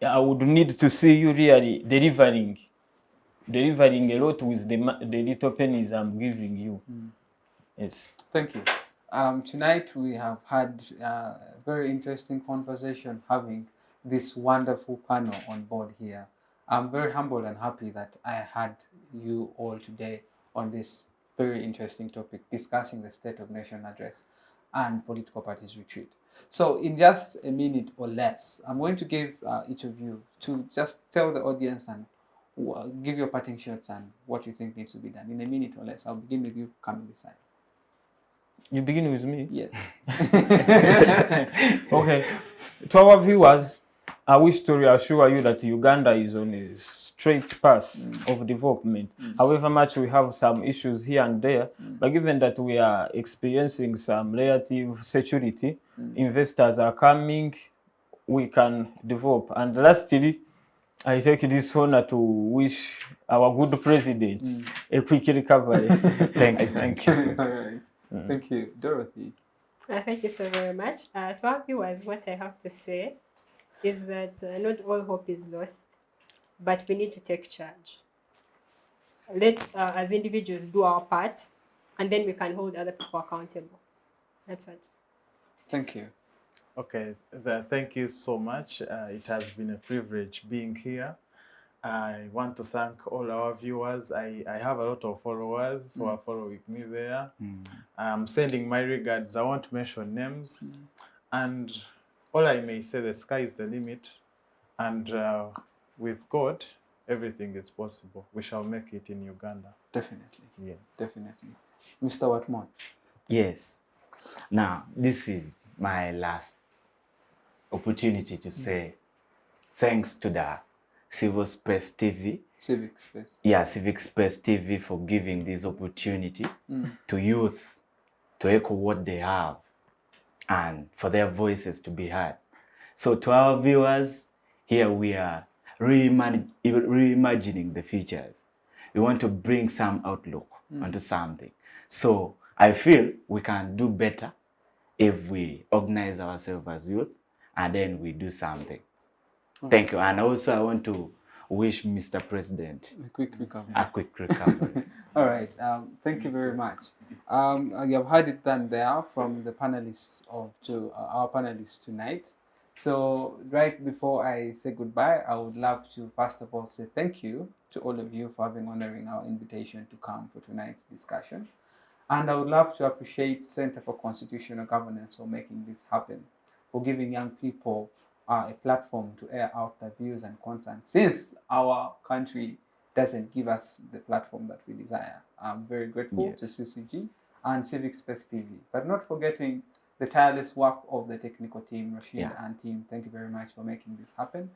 I would need to see you really delivering a lot with the little pennies I'm giving you. Yes. Thank you. Tonight we have had a very interesting conversation having this wonderful panel on board here. I'm very humble and happy that I had you all today on this very interesting topic, discussing the State of Nation address and political parties retreat. So in just a minute or less, I'm going to give each of you to just tell the audience and give your parting shots and what you think needs to be done in a minute or less. I'll begin with you coming this side. You begin with me? Yes. Okay. To our viewers, I wish to reassure you that Uganda is on a straight path of development. However much we have some issues here and there, but given that we are experiencing some relative security, investors are coming, we can develop. And lastly, I take this honor to wish our good president a quick recovery. Thank you. All right. Thank you. Dorothy. Thank you so very much. To our viewers, what I have to say is that not all hope is lost, but we need to take charge. Let's, as individuals, do our part, and then we can hold other people accountable. That's what. Thank you. Okay, thank you so much. It has been a privilege being here. I want to thank all our viewers. I have a lot of followers who are following me there. I'm sending my regards. I won't mention names. And all I may say, the sky is the limit. And with God, everything is possible. We shall make it in Uganda. Definitely. Yes. Definitely. Mr. Watmon. Yes. Now, this is my last opportunity to say thanks to the Civic Space TV. Civic Space. Yeah, Civic Space TV for giving this opportunity to youth to echo what they have and for their voices to be heard. So to our viewers, here we are reimagining the futures. We want to bring some outlook onto something. So I feel we can do better if we organize ourselves as youth and then we do something. Thank you. And also I want to wish Mr. President A quick recovery. a quick recovery. All right. Thank you very much. You have heard it done there from the panelists our panelists tonight. So right before I say goodbye, I would love to first of all say thank you to all of you for honoring our invitation to come for tonight's discussion. And I would love to appreciate Center for Constitutional Governance for making this happen, for giving young people a platform to air out their views and concerns, since our country doesn't give us the platform that we desire. I'm very grateful to CCG and Civic Space TV, but not forgetting the tireless work of the technical team, Rashid and team. Thank you very much for making this happen.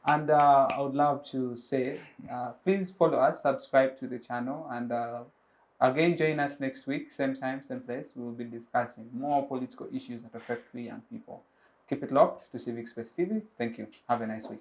And I would love to say, please follow us, subscribe to the channel, and again, join us next week, same time, same place. We will be discussing more political issues that affect we young people. Keep it locked to Civic Space TV. Thank you. Have a nice week.